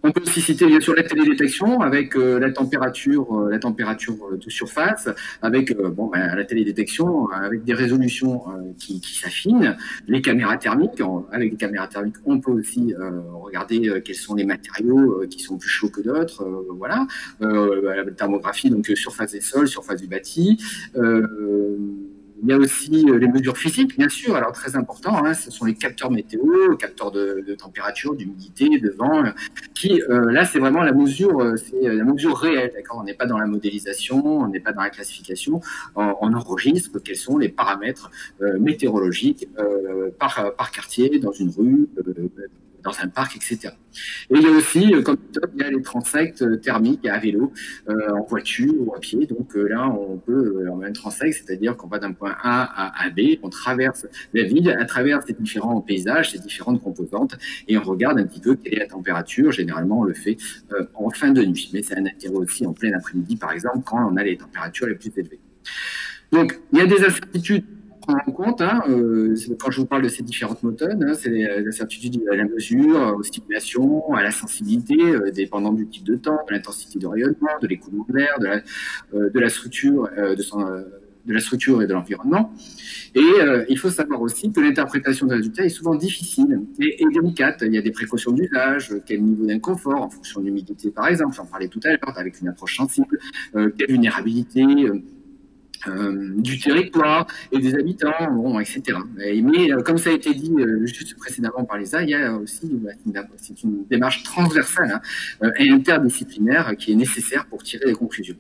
S3: On peut aussi citer bien sûr la télédétection avec la température de surface, avec la télédétection avec des résolutions qui s'affinent, les caméras thermiques. Avec les caméras thermiques, on peut aussi regarder quels sont les matériaux qui sont plus chauds que d'autres. Voilà, la thermographie, donc surface des sols, surface du bâti. Il y a aussi les mesures physiques, bien sûr. Alors, très important, hein, ce sont les capteurs météo, capteurs de température, d'humidité, de vent, qui, là, c'est vraiment la mesure réelle, d'accord. On n'est pas dans la modélisation, on n'est pas dans la classification. On enregistre quels sont les paramètres météorologiques par quartier, dans une rue, dans un parc, etc. Et il y a aussi, comme méthode, il y a les transects thermiques à vélo, en voiture ou à pied. Donc là, on met un transect, c'est-à-dire qu'on va d'un point A à B, on traverse la ville à travers ces différents paysages, ces différentes composantes, et on regarde un petit peu quelle est la température. Généralement, on le fait en fin de nuit, mais c'est un intérêt aussi en plein après-midi, par exemple, quand on a les températures les plus élevées. Donc, il y a des incertitudes en compte, hein, quand je vous parle de ces différentes méthodes, hein, c'est l'incertitude à la mesure, aux stimulations, à la sensibilité, dépendant du type de temps, de l'intensité de rayonnement, de l'écoulement de l'air, de la structure, de la structure et de l'environnement. Et il faut savoir aussi que l'interprétation des résultats est souvent difficile et délicate. Il y a des précautions d'usage, quel niveau d'inconfort en fonction de l'humidité, par exemple, j'en parlais tout à l'heure, avec une approche sensible, quelle vulnérabilité du territoire et des habitants, bon, etc. Mais comme ça a été dit juste précédemment par Lisa, il y a aussi c'est une démarche transversale et interdisciplinaire qui est nécessaire pour tirer des conclusions.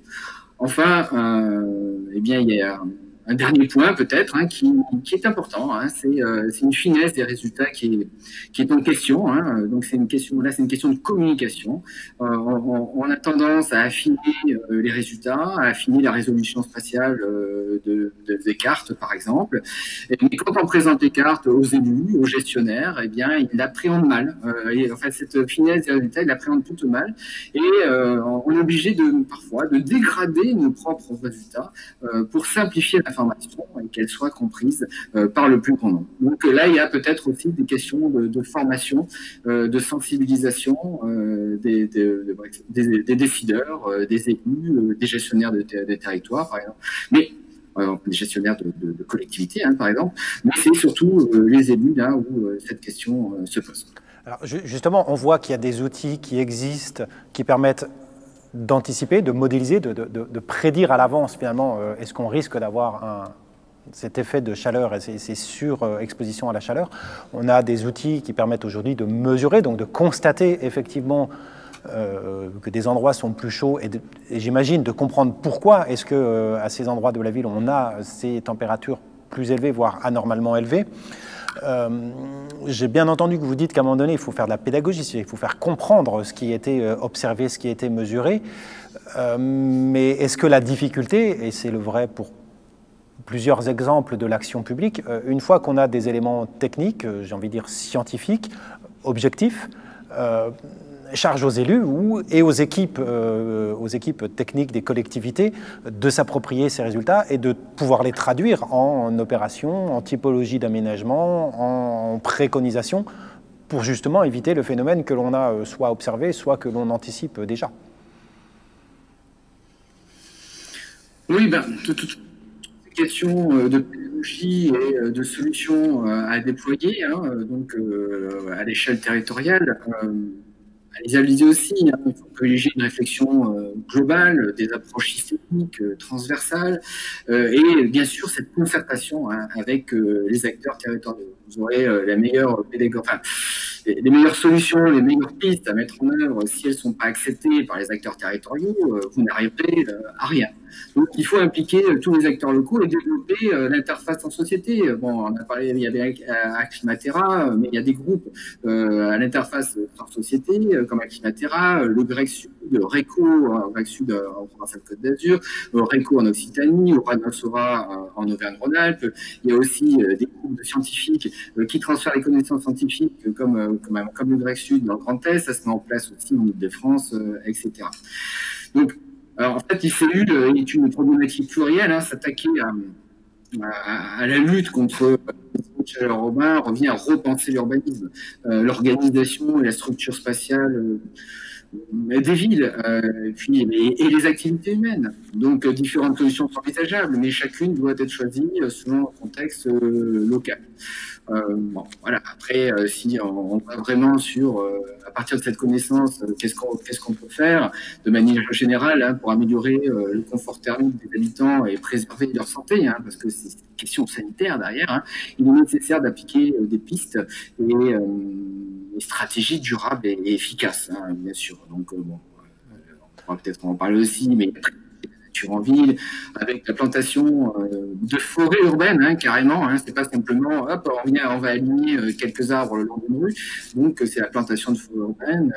S3: Enfin, eh bien, il y a un dernier point peut-être qui est important, hein, c'est une finesse des résultats qui est en question. Hein, donc c'est une question de communication. On a tendance à affiner les résultats, à affiner la résolution spatiale des cartes, par exemple. Mais quand on présente les cartes aux élus, aux gestionnaires, eh bien ils l'appréhendent mal. Et en fait, cette finesse des résultats, ils l'appréhendent plutôt mal. Et on est obligé parfois de dégrader nos propres résultats pour simplifier l'information et qu'elle soit comprise par le plus grand nombre. Donc là, il y a peut-être aussi des questions de formation, de sensibilisation des décideurs, des élus, des gestionnaires des territoires, par exemple, mais des gestionnaires de collectivités, hein, par exemple, mais c'est surtout les élus là où cette question se pose.
S1: Alors, justement, on voit qu'il y a des outils qui existent, qui permettent d'anticiper, de modéliser, de prédire à l'avance finalement est-ce qu'on risque d'avoir cet effet de chaleur et ces surexpositions à la chaleur. On a des outils qui permettent aujourd'hui de mesurer, donc de constater effectivement que des endroits sont plus chauds et j'imagine de comprendre pourquoi est-ce qu'à ces endroits de la ville on a ces températures plus élevées, voire anormalement élevées. J'ai bien entendu que vous dites qu'à un moment donné, il faut faire de la pédagogie, il faut faire comprendre ce qui était observé, ce qui était mesuré. Mais est-ce que la difficulté, et c'est le vrai pour plusieurs exemples de l'action publique, une fois qu'on a des éléments techniques, j'ai envie de dire scientifiques, objectifs, charge aux élus et aux équipes techniques des collectivités de s'approprier ces résultats et de pouvoir les traduire en opération, en typologie d'aménagement, en préconisation, pour justement éviter le phénomène que l'on a soit observé, soit que l'on anticipe déjà.
S3: Oui, toutes ces questions de pédagogie et de solutions à déployer, hein, donc à l'échelle territoriale, les aviser aussi, hein, il faut privilégier une réflexion globale, des approches systémiques, transversales, et bien sûr cette concertation avec les acteurs territoriaux. Vous aurez la meilleure les meilleures solutions, les meilleures pistes à mettre en œuvre. Si elles ne sont pas acceptées par les acteurs territoriaux, vous n'arriverez à rien. Donc, il faut impliquer tous les acteurs locaux et développer l'interface en société. Bon, on a parlé, il y avait Aclimatera, mais il y a des groupes à l'interface en société, comme Aclimatera, le Grec Sud, RECO, Grec Sud en Provence-Alpes-Côte d'Azur, RECO en Occitanie, Oranosora en Auvergne-Rhône-Alpes. Il y a aussi des groupes de scientifiques qui transfèrent les connaissances scientifiques comme le Grec Sud dans le Grand Est. Ça se met en place aussi en Île-de-France, etc. Donc, alors, en fait, l'ICU est une problématique plurielle, hein, s'attaquer à la lutte contre les chaleur urbaine revient à repenser l'urbanisme, l'organisation et la structure spatiale des villes, et les activités humaines. Donc, différentes solutions sont envisageables, mais chacune doit être choisie selon un contexte local. Bon, voilà. Après, si on va vraiment sur, à partir de cette connaissance, qu'est-ce qu'on peut faire de manière générale hein, pour améliorer le confort thermique des habitants et préserver leur santé, hein, parce que c'est une question sanitaire derrière. Hein, il est nécessaire d'appliquer des pistes et des stratégies durables et efficaces, hein, bien sûr. Donc, bon, on pourra peut-être en parler aussi, mais en ville, avec la plantation de forêts urbaines, hein, carrément. Hein, c'est pas simplement, hop, on va aligner quelques arbres le long d'une rue. Donc, c'est la plantation de forêts urbaines,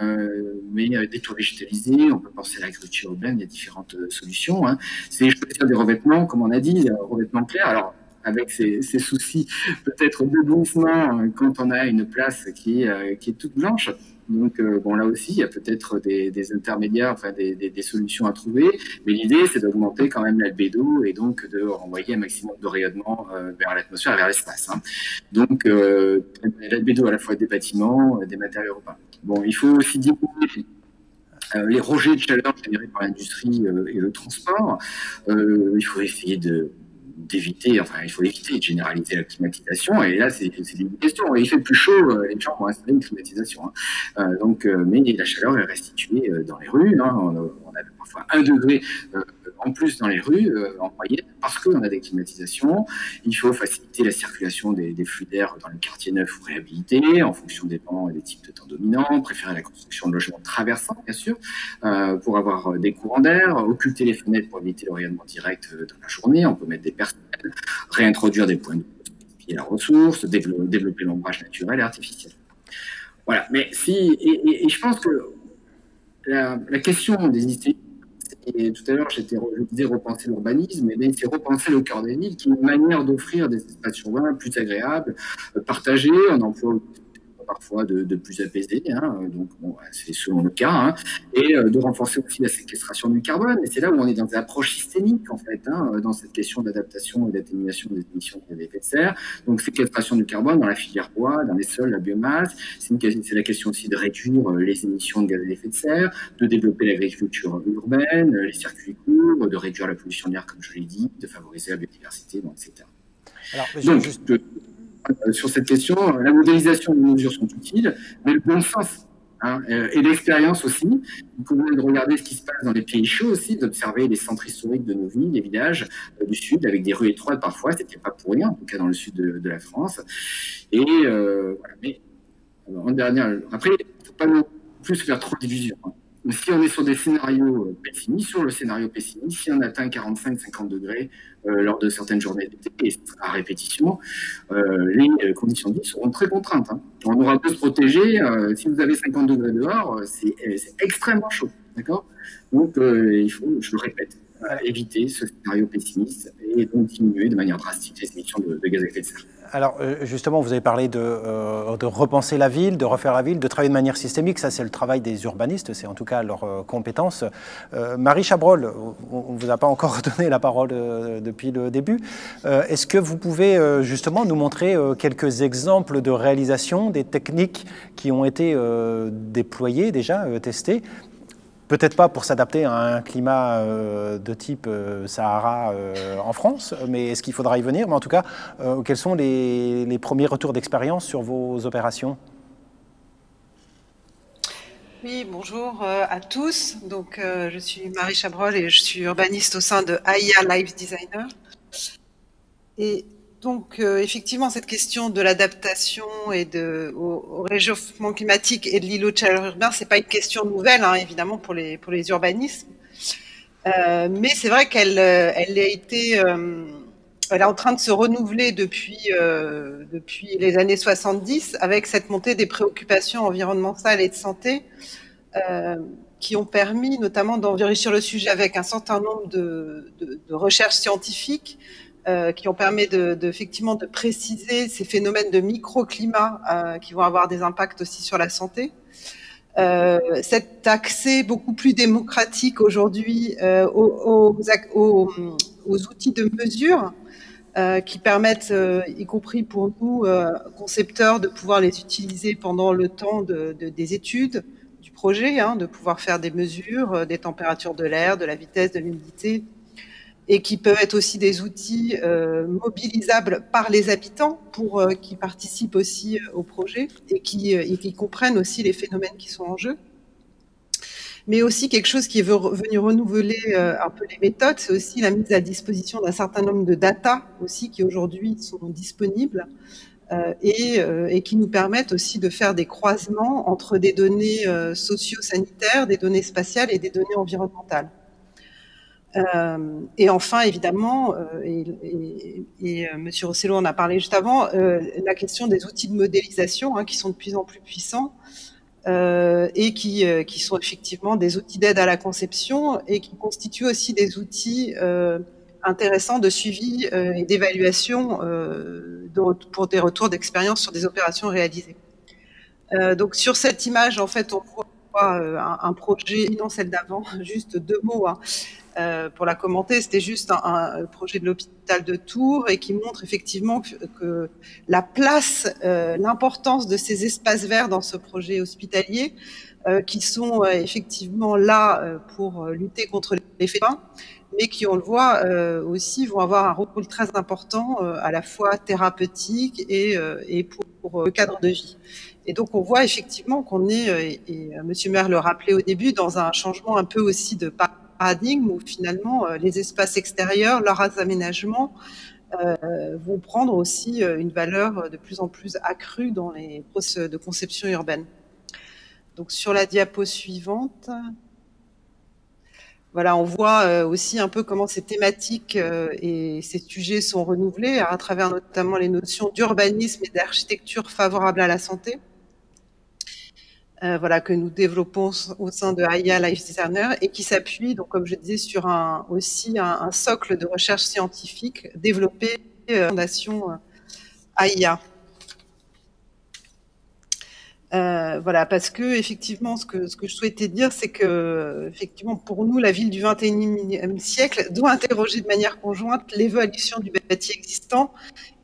S3: mais des toits végétalisés. On peut penser à l'agriculture urbaine. Il y a différentes solutions. Hein. C'est choisir des revêtements, comme on a dit, revêtements clairs. Alors, avec ces soucis peut-être de blanchiment quand on a une place qui est toute blanche. Donc, bon, là aussi, il y a peut-être des intermédiaires, enfin des solutions à trouver. Mais l'idée, c'est d'augmenter quand même l'albédo et donc de renvoyer un maximum de rayonnement vers l'atmosphère et vers l'espace. Hein. Donc, l'albédo à la fois des bâtiments, des matériaux urbains. Bon, il faut aussi diminuer les rejets de chaleur générés par l'industrie et le transport. Il faut essayer d'éviter, enfin, il faut éviter de généraliser la climatisation. Et là, c'est une question. Il fait plus chaud, les gens vont installer une climatisation. Hein. Mais la chaleur est restituée dans les rues. Hein. On a parfois 1 degré en plus dans les rues, en moyenne, parce qu'on a des climatisations. Il faut faciliter la circulation des flux d'air dans les quartiers neufs ou réhabilités, en fonction des vents et des types de temps dominants, préférer la construction de logements traversants, bien sûr, pour avoir des courants d'air, occulter les fenêtres pour éviter le rayonnement direct dans la journée. On peut mettre des persiennes, réintroduire des points de vue, la ressource, développer l'ombrage naturel et artificiel. Voilà. Mais et je pense que la question des instituts, et tout à l'heure, je disais repenser l'urbanisme, mais c'est repenser le cœur des villes, qui est une manière d'offrir des espaces urbains plus agréables, partagés, on emploie parfois de plus apaisés, hein, donc bon, c'est selon le cas, hein, et de renforcer aussi la séquestration du carbone. Et c'est là où on est dans des approches systémiques, en fait, hein, dans cette question d'adaptation et d'atténuation des émissions de gaz à effet de serre. Donc, séquestration du carbone dans la filière bois, dans les sols, la biomasse. C'est la question aussi de réduire les émissions de gaz à effet de serre, de développer l'agriculture urbaine, les circuits courts, de réduire la pollution de l'air, comme je l'ai dit, de favoriser la biodiversité, donc, etc. Alors, donc, sur cette question, la modélisation des mesures sont utiles, mais le bon sens hein, et l'expérience aussi. Il convient de regarder ce qui se passe dans les pays chauds aussi, d'observer les centres historiques de nos villes, les villages du sud, avec des rues étroites parfois, c'était pas pour rien, en tout cas dans le sud de la France. Et voilà. Mais en dernière, après, il ne faut pas non plus faire trop d'illusions. Hein. Si on est sur des scénarios pessimistes, sur le scénario pessimiste, si on atteint 45-50 degrés lors de certaines journées d'été, et à répétition, les conditions de vie seront très contraintes. Hein. On aura beau se protéger, si vous avez 50 degrés dehors, c'est extrêmement chaud. D'accord ? Donc, il faut, je le répète, éviter ce scénario pessimiste et donc diminuer de manière drastique les émissions de gaz à effet de serre.
S1: Alors justement, vous avez parlé de repenser la ville, de refaire la ville, de travailler de manière systémique. Ça, c'est le travail des urbanistes, c'est en tout cas leur compétence. Marie Chabrol, on ne vous a pas encore donné la parole depuis le début. Est-ce que vous pouvez justement nous montrer quelques exemples de réalisation des techniques qui ont été déployées, déjà testées? Peut-être pas pour s'adapter à un climat de type Sahara en France, mais est-ce qu'il faudra y venir? Mais en tout cas, quels sont les premiers retours d'expérience sur vos opérations?
S6: Oui, bonjour à tous. Donc, je suis Marie Chabrol et je suis urbaniste au sein de AIA Life Designer. Et donc, effectivement, cette question de l'adaptation et au réchauffement climatique et de l'îlot de chaleur urbain, c'est pas une question nouvelle, hein, évidemment, pour les urbanismes. Mais c'est vrai qu'elle est en train de se renouveler depuis les années 70, avec cette montée des préoccupations environnementales et de santé, qui ont permis notamment d'enrichir le sujet avec un certain nombre de recherches scientifiques, qui ont permis effectivement de préciser ces phénomènes de microclimat qui vont avoir des impacts aussi sur la santé. Cet accès beaucoup plus démocratique aujourd'hui aux outils de mesure qui permettent, y compris pour nous, concepteurs, de pouvoir les utiliser pendant le temps des études du projet, hein, de pouvoir faire des mesures des températures de l'air, de la vitesse, de l'humidité, et qui peuvent être aussi des outils mobilisables par les habitants pour qui participent aussi au projet et qui comprennent aussi les phénomènes qui sont en jeu. Mais aussi quelque chose qui est venu renouveler un peu les méthodes, c'est aussi la mise à disposition d'un certain nombre de data aussi qui aujourd'hui sont disponibles et qui nous permettent aussi de faire des croisements entre des données socio-sanitaires, des données spatiales et des données environnementales. Et enfin, évidemment, Monsieur Rossello en a parlé juste avant, la question des outils de modélisation qui sont de plus en plus puissants et qui sont effectivement des outils d'aide à la conception et qui constituent aussi des outils intéressants de suivi et d'évaluation pour des retours d'expérience sur des opérations réalisées. Donc sur cette image, en fait, on voit un projet, non celle d'avant, juste 2 mots pour la commenter, c'était juste un projet de l'hôpital de Tours et qui montre effectivement que la place, l'importance de ces espaces verts dans ce projet hospitalier qui sont effectivement là pour lutter contre les félins, mais qui, on le voit aussi, vont avoir un rôle très important à la fois thérapeutique et pour le cadre de vie. Et donc, on voit effectivement qu'on est, et Monsieur Maire le rappelait au début, dans un changement un peu aussi de paradigme où finalement les espaces extérieurs, leurs aménagements vont prendre aussi une valeur de plus en plus accrue dans les processus de conception urbaine. Donc sur la diapo suivante, voilà, on voit aussi un peu comment ces thématiques et ces sujets sont renouvelés à travers notamment les notions d'urbanisme et d'architecture favorable à la santé. Voilà, que nous développons au sein de AIA Life Designer et qui s'appuie, donc comme je disais, sur aussi un socle de recherche scientifique développé à la Fondation AIA. Voilà, parce que effectivement, ce que je souhaitais dire, c'est que effectivement, pour nous, la ville du XXIe siècle doit interroger de manière conjointe l'évolution du bâti existant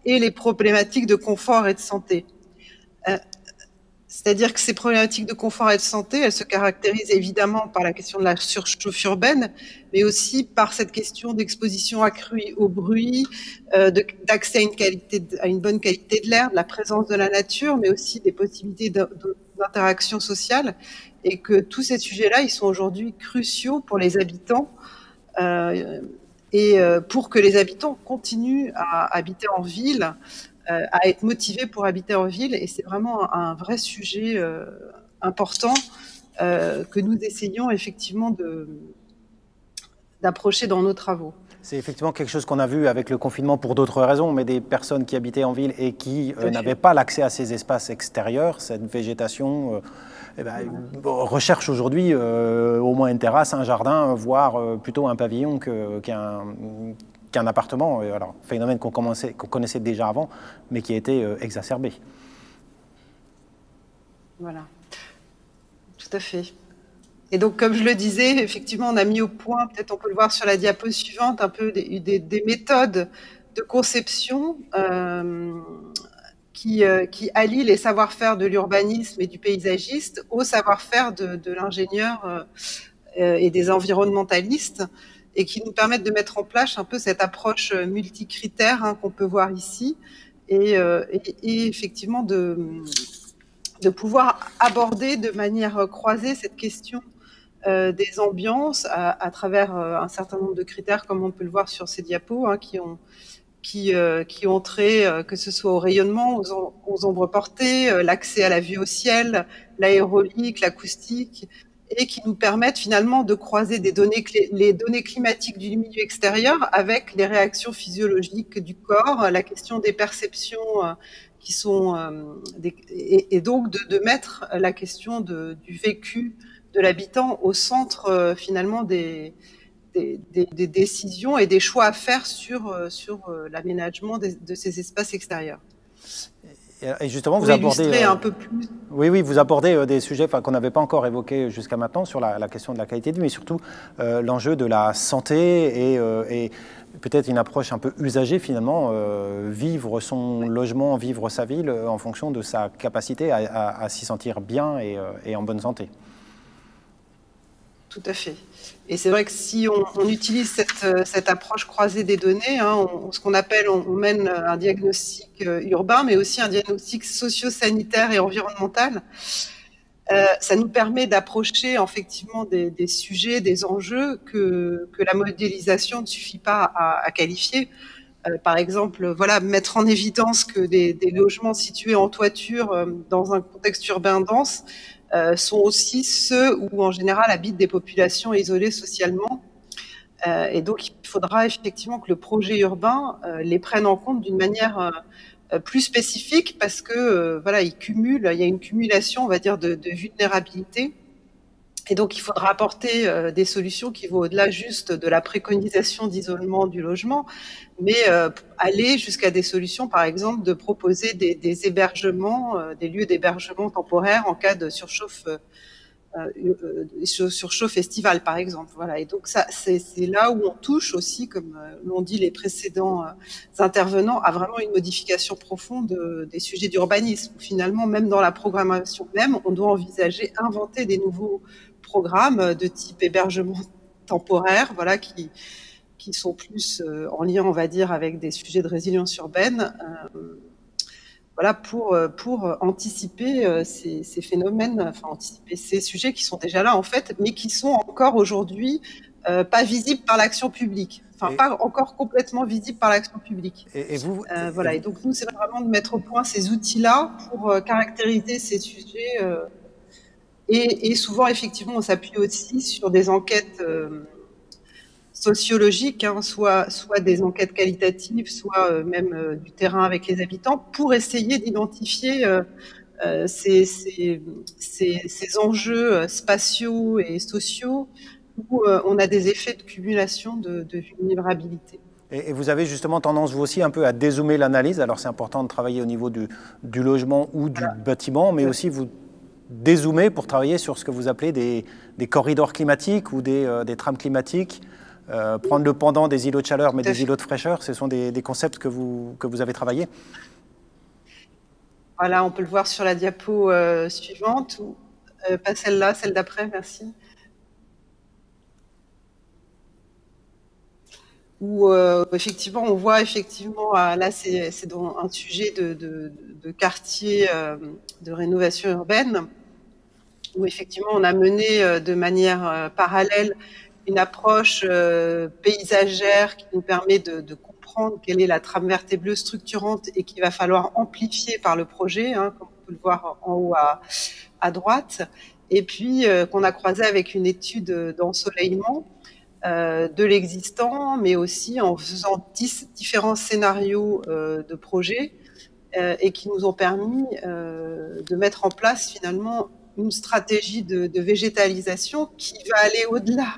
S6: et les problématiques de confort et de santé. C'est-à-dire que ces problématiques de confort et de santé, elles se caractérisent évidemment par la question de la surchauffe urbaine, mais aussi par cette question d'exposition accrue au bruit, d'accès à une bonne qualité de l'air, de la présence de la nature, mais aussi des possibilités d'interaction sociale, et que tous ces sujets-là, ils sont aujourd'hui cruciaux pour les habitants, et pour que les habitants continuent à habiter en ville, à être motivés pour habiter en ville, et c'est vraiment un vrai sujet important que nous essayons effectivement d'approcher dans nos travaux.
S1: C'est effectivement quelque chose qu'on a vu avec le confinement pour d'autres raisons, mais des personnes qui habitaient en ville et qui n'avaient pas l'accès à ces espaces extérieurs, cette végétation, recherchent aujourd'hui au moins une terrasse, un jardin, voire plutôt un pavillon qu'un appartement. Alors, phénomène qu'on connaissait déjà avant, mais qui a été exacerbé.
S6: Voilà, tout à fait. Et donc, comme je le disais, effectivement, on a mis au point, peut-être on peut le voir sur la diapo suivante, un peu des méthodes de conception qui allient les savoir-faire de l'urbanisme et du paysagiste au savoir-faire de l'ingénieur et des environnementalistes, et qui nous permettent de mettre en place un peu cette approche multicritère qu'on peut voir ici, et effectivement de pouvoir aborder de manière croisée cette question des ambiances à travers un certain nombre de critères, comme on peut le voir sur ces diapos, qui ont trait, que ce soit au rayonnement, aux ombres portées, l'accès à la vue au ciel, l'aérolique, l'acoustique, et qui nous permettent finalement de croiser les données climatiques du milieu extérieur avec les réactions physiologiques du corps, la question des perceptions qui sont et donc de mettre la question du vécu de l'habitant au centre finalement des décisions et des choix à faire sur l'aménagement de ces espaces extérieurs.
S1: Et justement, vous abordez
S6: un peu plus.
S1: Oui, vous abordez des sujets qu'on n'avait pas encore évoqués jusqu'à maintenant sur la question de la qualité de vie, mais surtout l'enjeu de la santé et peut-être une approche un peu usagée finalement, vivre son logement, vivre sa ville en fonction de sa capacité à s'y sentir bien et en bonne santé.
S6: Tout à fait. Et c'est vrai que si on utilise cette approche croisée des données, hein, ce qu'on appelle, on mène un diagnostic urbain, mais aussi un diagnostic socio-sanitaire et environnemental, ça nous permet d'approcher effectivement des sujets, des enjeux que la modélisation ne suffit pas à qualifier. Par exemple, voilà, mettre en évidence que des logements situés en toiture dans un contexte urbain dense sont aussi ceux où en général habitent des populations isolées socialement. Et donc il faudra effectivement que le projet urbain les prenne en compte d'une manière plus spécifique, parce que voilà, il y a une cumulation, on va dire, de vulnérabilité. Et donc, il faudra apporter des solutions qui vont au-delà juste de la préconisation d'isolement du logement, mais aller jusqu'à des solutions, par exemple, de proposer des hébergements, des lieux d'hébergement temporaires en cas de surchauffe estivale, par exemple. Voilà. Et donc, ça, c'est là où on touche aussi, comme l'ont dit les précédents intervenants, à vraiment une modification profonde des sujets d'urbanisme. Finalement, même dans la programmation même, on doit envisager, inventer des nouveaux programmes de type hébergement temporaire, voilà, qui sont plus en lien, on va dire, avec des sujets de résilience urbaine, voilà, pour anticiper ces phénomènes, enfin anticiper ces sujets qui sont déjà là en fait, mais qui sont encore aujourd'hui pas visibles par l'action publique, enfin pas encore complètement visibles par l'action publique. Voilà, et donc nous, c'est vraiment de mettre au point ces outils-là pour caractériser ces sujets. Et souvent, effectivement, on s'appuie aussi sur des enquêtes sociologiques, hein, soit des enquêtes qualitatives, soit même du terrain avec les habitants, pour essayer d'identifier ces enjeux spatiaux et sociaux où on a des effets de cumulation de vulnérabilité.
S1: Et vous avez justement tendance, vous aussi, un peu à dézoomer l'analyse. Alors, c'est important de travailler au niveau du logement ou du bâtiment, mais aussi vous dézoomer pour travailler sur ce que vous appelez des corridors climatiques ou des trames climatiques, prendre le pendant des îlots de chaleur mais des îlots de fraîcheur. Ce sont des concepts que vous avez travaillés.
S6: Voilà, on peut le voir sur la diapo suivante, ou pas celle-là, celle d'après, merci. Où effectivement, on voit effectivement, là c'est dans un sujet de quartier de rénovation urbaine, où effectivement on a mené de manière parallèle une approche paysagère qui nous permet de comprendre quelle est la trame verte et bleue structurante et qu'il va falloir amplifier par le projet, hein, comme on peut le voir en haut à droite, et puis qu'on a croisé avec une étude d'ensoleillement de l'existant, mais aussi en faisant différents scénarios de projets et qui nous ont permis de mettre en place finalement une stratégie de végétalisation qui va aller au-delà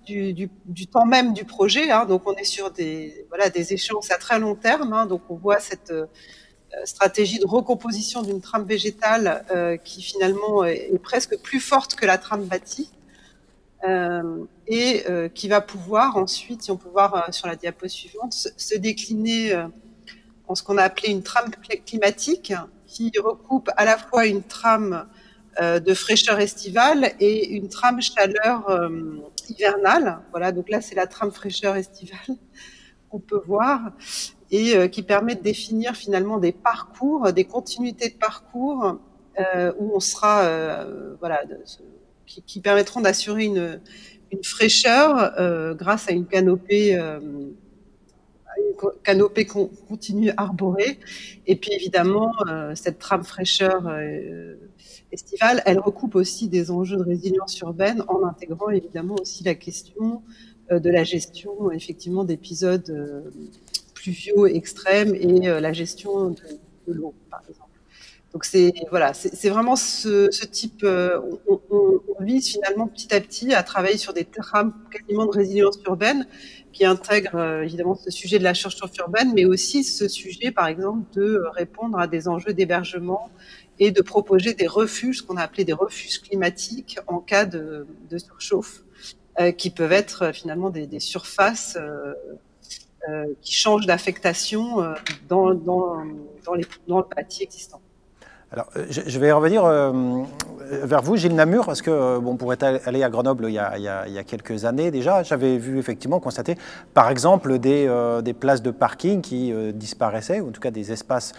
S6: du temps même du projet, hein. Donc on est sur des échéances à très long terme, hein. Donc on voit cette stratégie de recomposition d'une trame végétale qui finalement est presque plus forte que la trame bâtie. Et qui va pouvoir ensuite, si on peut voir sur la diapo suivante, se décliner en ce qu'on a appelé une trame climatique, qui recoupe à la fois une trame de fraîcheur estivale et une trame chaleur hivernale. Voilà, donc là c'est la trame fraîcheur estivale qu'on peut voir, et qui permet de définir finalement des parcours, des continuités de parcours où on sera qui permettront d'assurer une fraîcheur grâce à une canopée continue arborée. Et puis évidemment, cette trame fraîcheur estivale, elle recoupe aussi des enjeux de résilience urbaine en intégrant évidemment aussi la question de la gestion effectivement d'épisodes pluviaux extrêmes et la gestion de l'eau, par exemple. Donc c'est vraiment ce type. On vise finalement petit à petit à travailler sur des trames quasiment de résilience urbaine qui intègrent évidemment ce sujet de la surchauffe urbaine, mais aussi ce sujet, par exemple, de répondre à des enjeux d'hébergement et de proposer des refuges, ce qu'on a appelé des refuges climatiques en cas de surchauffe, qui peuvent être finalement des surfaces qui changent d'affectation dans le bâti existant.
S1: Alors, je vais revenir vers vous, Gilles Namur, parce que bon, pour être allé à Grenoble il y a quelques années déjà, j'avais vu effectivement constater, par exemple, des places de parking qui disparaissaient, ou en tout cas des espaces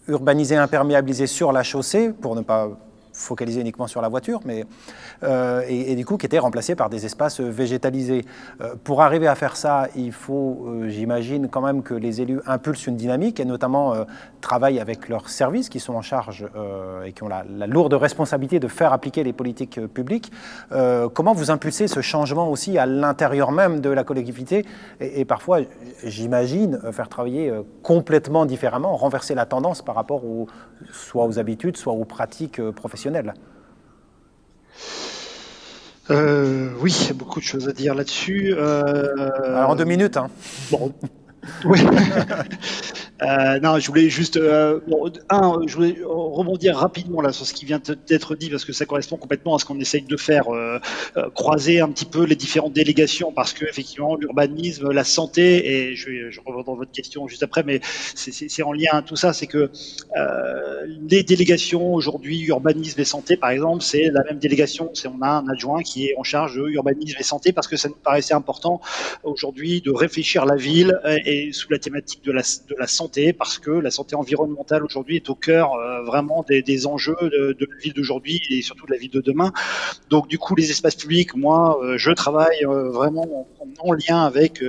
S1: urbanisés, imperméabilisés sur la chaussée, pour ne pas focaliser uniquement sur la voiture, mais, et du coup qui étaient remplacés par des espaces végétalisés. Pour arriver à faire ça, il faut, j'imagine quand même que les élus impulsent une dynamique et notamment travaillent avec leurs services qui sont en charge et qui ont la lourde responsabilité de faire appliquer les politiques publiques. Comment vous impulsez ce changement aussi à l'intérieur même de la collectivité et parfois, j'imagine, faire travailler complètement différemment, renverser la tendance par rapport soit aux habitudes, soit aux pratiques professionnelles?
S4: Oui, il y a beaucoup de choses à dire là-dessus.
S1: Alors en 2 minutes. Hein.
S4: Bon. Oui. Non, je voulais juste je voulais rebondir rapidement là sur ce qui vient d'être dit parce que ça correspond complètement à ce qu'on essaye de faire, croiser un petit peu les différentes délégations parce que effectivement l'urbanisme, la santé et je reviens dans votre question juste après, mais c'est en lien à tout ça, c'est que les délégations aujourd'hui urbanisme et santé par exemple, c'est la même délégation, on a un adjoint qui est en charge de urbanisme et santé parce que ça nous paraissait important aujourd'hui de réfléchir la ville et sous la thématique de la santé, parce que la santé environnementale aujourd'hui est au cœur vraiment des enjeux de la ville d'aujourd'hui et surtout de la ville de demain. Donc du coup les espaces publics, moi je travaille vraiment en lien avec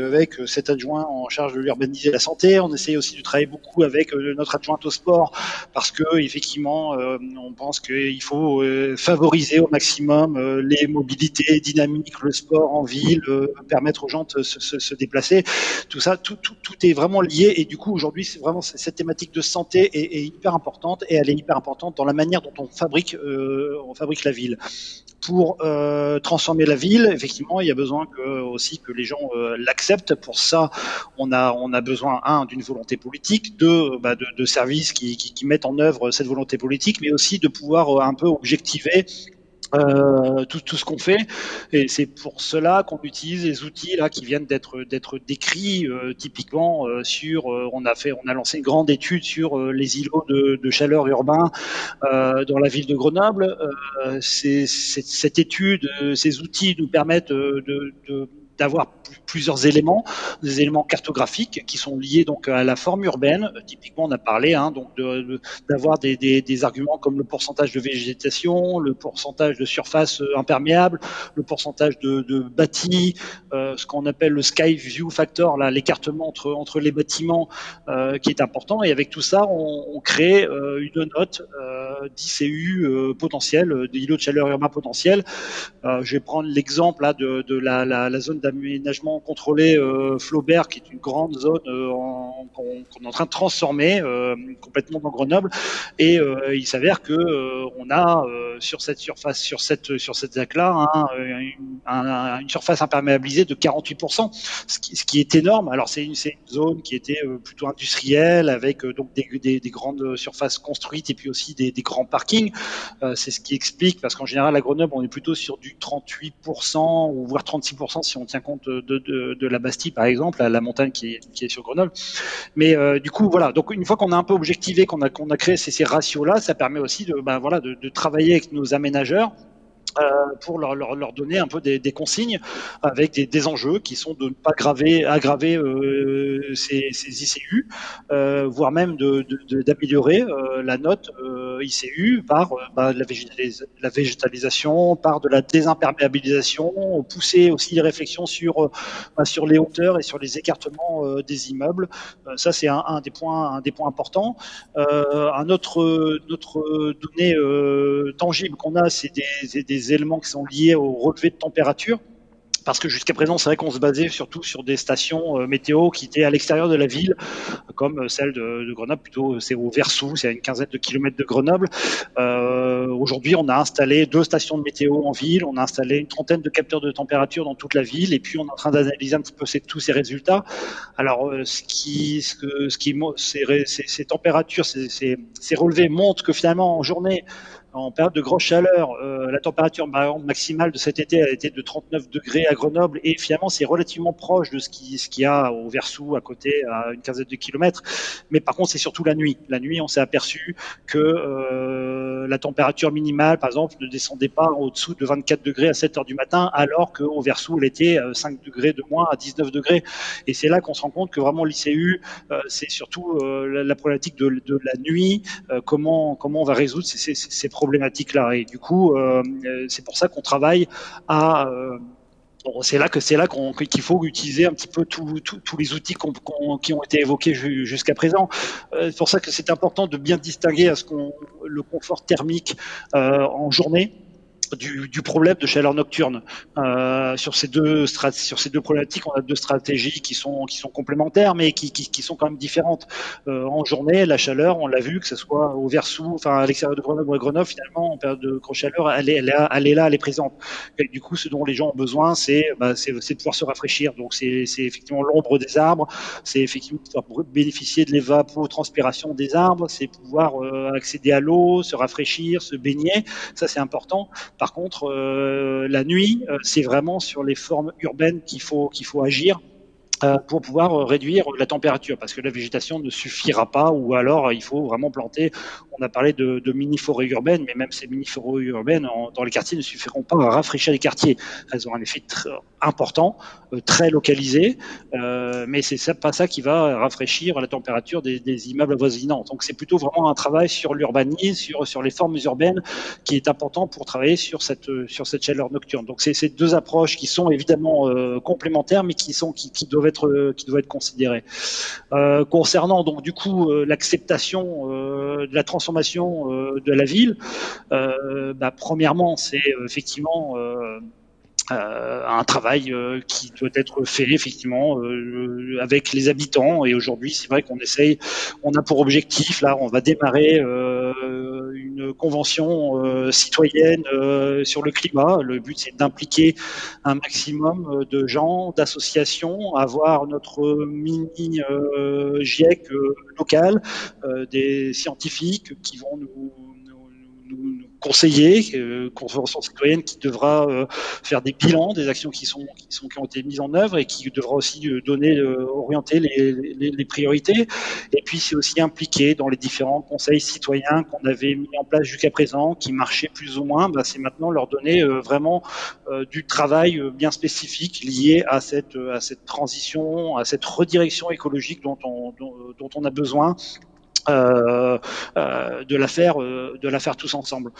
S4: cet adjoint en charge de l'urbanisme et la santé. On essaye aussi de travailler beaucoup avec notre adjointe au sport parce que effectivement on pense qu'il faut favoriser au maximum les mobilités dynamiques, le sport en ville, permettre aux gens de se déplacer. Tout ça, tout est vraiment lié et du coup aujourd'hui c'est vraiment cette thématique de santé est hyper importante et elle est hyper importante dans la manière dont on fabrique la ville. Pour transformer la ville, effectivement, il y a besoin aussi que les gens l'acceptent. Pour ça, on a besoin d'une volonté politique, de services qui mettent en œuvre cette volonté politique, mais aussi de pouvoir un peu objectiver tout ce qu'on fait, et c'est pour cela qu'on utilise les outils là qui viennent d'être décrits typiquement on a lancé une grande étude sur les îlots de chaleur urbains dans la ville de Grenoble. Cette étude, ces outils nous permettent d'avoir plusieurs éléments, des éléments cartographiques qui sont liés donc à la forme urbaine. Typiquement, on a parlé donc d'avoir des arguments comme le pourcentage de végétation, le pourcentage de surface imperméable, le pourcentage de bâtis, ce qu'on appelle le sky view factor, là, l'écartement entre les bâtiments qui est important. Et avec tout ça, on crée une note d'ICU potentiel, d'îlot de chaleur urbain potentiel. Je vais prendre l'exemple là de la zone d'aménagement contrôlé Flaubert, qui est une grande zone qu'on est en train de transformer complètement dans Grenoble. Et il s'avère que on a sur cette surface, sur cette ZAC-là, une surface imperméabilisée de 48%, ce qui est énorme. Alors c'est une zone qui était plutôt industrielle, avec donc des grandes surfaces construites et puis aussi des grands parkings. C'est ce qui explique, parce qu'en général à Grenoble on est plutôt sur du 38% ou voire 36% si on tient compte de la Bastille par exemple, la montagne qui est sur Grenoble. Mais du coup voilà, donc une fois qu'on a un peu objectivé, qu'on a créé ces ratios-là, ça permet aussi de travailler avec nos aménageurs pour leur donner un peu des consignes avec des enjeux qui sont de ne pas aggraver ces ICU, voire même d'améliorer la note ICU par la végétalisation, par de la désimperméabilisation, pousser aussi les réflexions sur les hauteurs et sur les écartements des immeubles. Ça c'est un des points importants. Un autre donnée tangible qu'on a, c'est des éléments qui sont liés au relevé de température. Parce que jusqu'à présent, c'est vrai qu'on se basait surtout sur des stations météo qui étaient à l'extérieur de la ville, comme celle de Grenoble, plutôt c'est au Versou, c'est à une quinzaine de kilomètres de Grenoble. Aujourd'hui, on a installé 2 stations de météo en ville, on a installé une trentaine de capteurs de température dans toute la ville, et puis on est en train d'analyser un petit peu tous ces résultats. Alors, ces températures, ces relevés montrent que finalement, en journée, en période de grosse chaleur, la température maximale de cet été a été de 39 degrés à Grenoble, et finalement c'est relativement proche de ce qu'il y a au Versou, à côté, à une quinzaine de kilomètres. Mais par contre, c'est surtout la nuit. La nuit, on s'est aperçu que la température minimale, par exemple, ne descendait pas au-dessous de 24 degrés à 7 heures du matin, alors qu'au Versou, elle était 5 degrés de moins à 19 degrés. Et c'est là qu'on se rend compte que vraiment l'ICU, c'est surtout la problématique de la nuit, comment on va résoudre ces problématiques-là. Et du coup, c'est pour ça qu'on travaille à... Bon, c'est là qu'il faut utiliser un petit peu tous les outils qui ont été évoqués jusqu'à présent. C'est pour ça que c'est important de bien distinguer le confort thermique en journée du problème de chaleur nocturne. Sur ces deux problématiques, on a deux stratégies qui sont complémentaires, mais qui sont quand même différentes. En journée, la chaleur, on l'a vu, que ce soit au Versou, enfin à l'extérieur de Grenoble ou à Grenoble, finalement, en période de grosse chaleur, elle est là, elle est présente. Et du coup, ce dont les gens ont besoin, c'est de pouvoir se rafraîchir. Donc, c'est effectivement l'ombre des arbres, c'est effectivement pouvoir bénéficier de l'évapotranspiration des arbres, c'est pouvoir accéder à l'eau, se rafraîchir, se baigner. Ça, c'est important. Par contre, la nuit, c'est vraiment sur les formes urbaines qu'il faut agir pour pouvoir réduire la température, parce que la végétation ne suffira pas, ou alors il faut vraiment planter. On a parlé de mini-forêts urbaines, mais même ces mini-forêts urbaines dans les quartiers ne suffiront pas à rafraîchir les quartiers. Elles ont un effet important, très localisé, mais c'est pas ça qui va rafraîchir la température des immeubles avoisinants. Donc c'est plutôt vraiment un travail sur l'urbanisme, sur les formes urbaines, qui est important pour travailler sur cette chaleur nocturne. Donc c'est ces deux approches qui sont évidemment complémentaires, mais qui doivent être considérées. Concernant donc du coup l'acceptation de la transformation de la ville, premièrement, c'est effectivement un travail qui doit être fait effectivement avec les habitants. Et aujourd'hui, c'est vrai on a pour objectif, là, on va démarrer une convention citoyenne sur le climat. Le but, c'est d'impliquer un maximum de gens, d'associations, avoir notre mini GIEC local, des scientifiques qui vont nous conseiller, convention citoyenne qui devra faire des bilans des actions qui ont été mises en œuvre, et qui devra aussi orienter les priorités. Et puis c'est aussi impliqué dans les différents conseils citoyens qu'on avait mis en place jusqu'à présent, qui marchaient plus ou moins. C'est maintenant leur donner vraiment du travail bien spécifique lié à cette transition, à cette redirection écologique dont on a besoin. De la faire tous ensemble.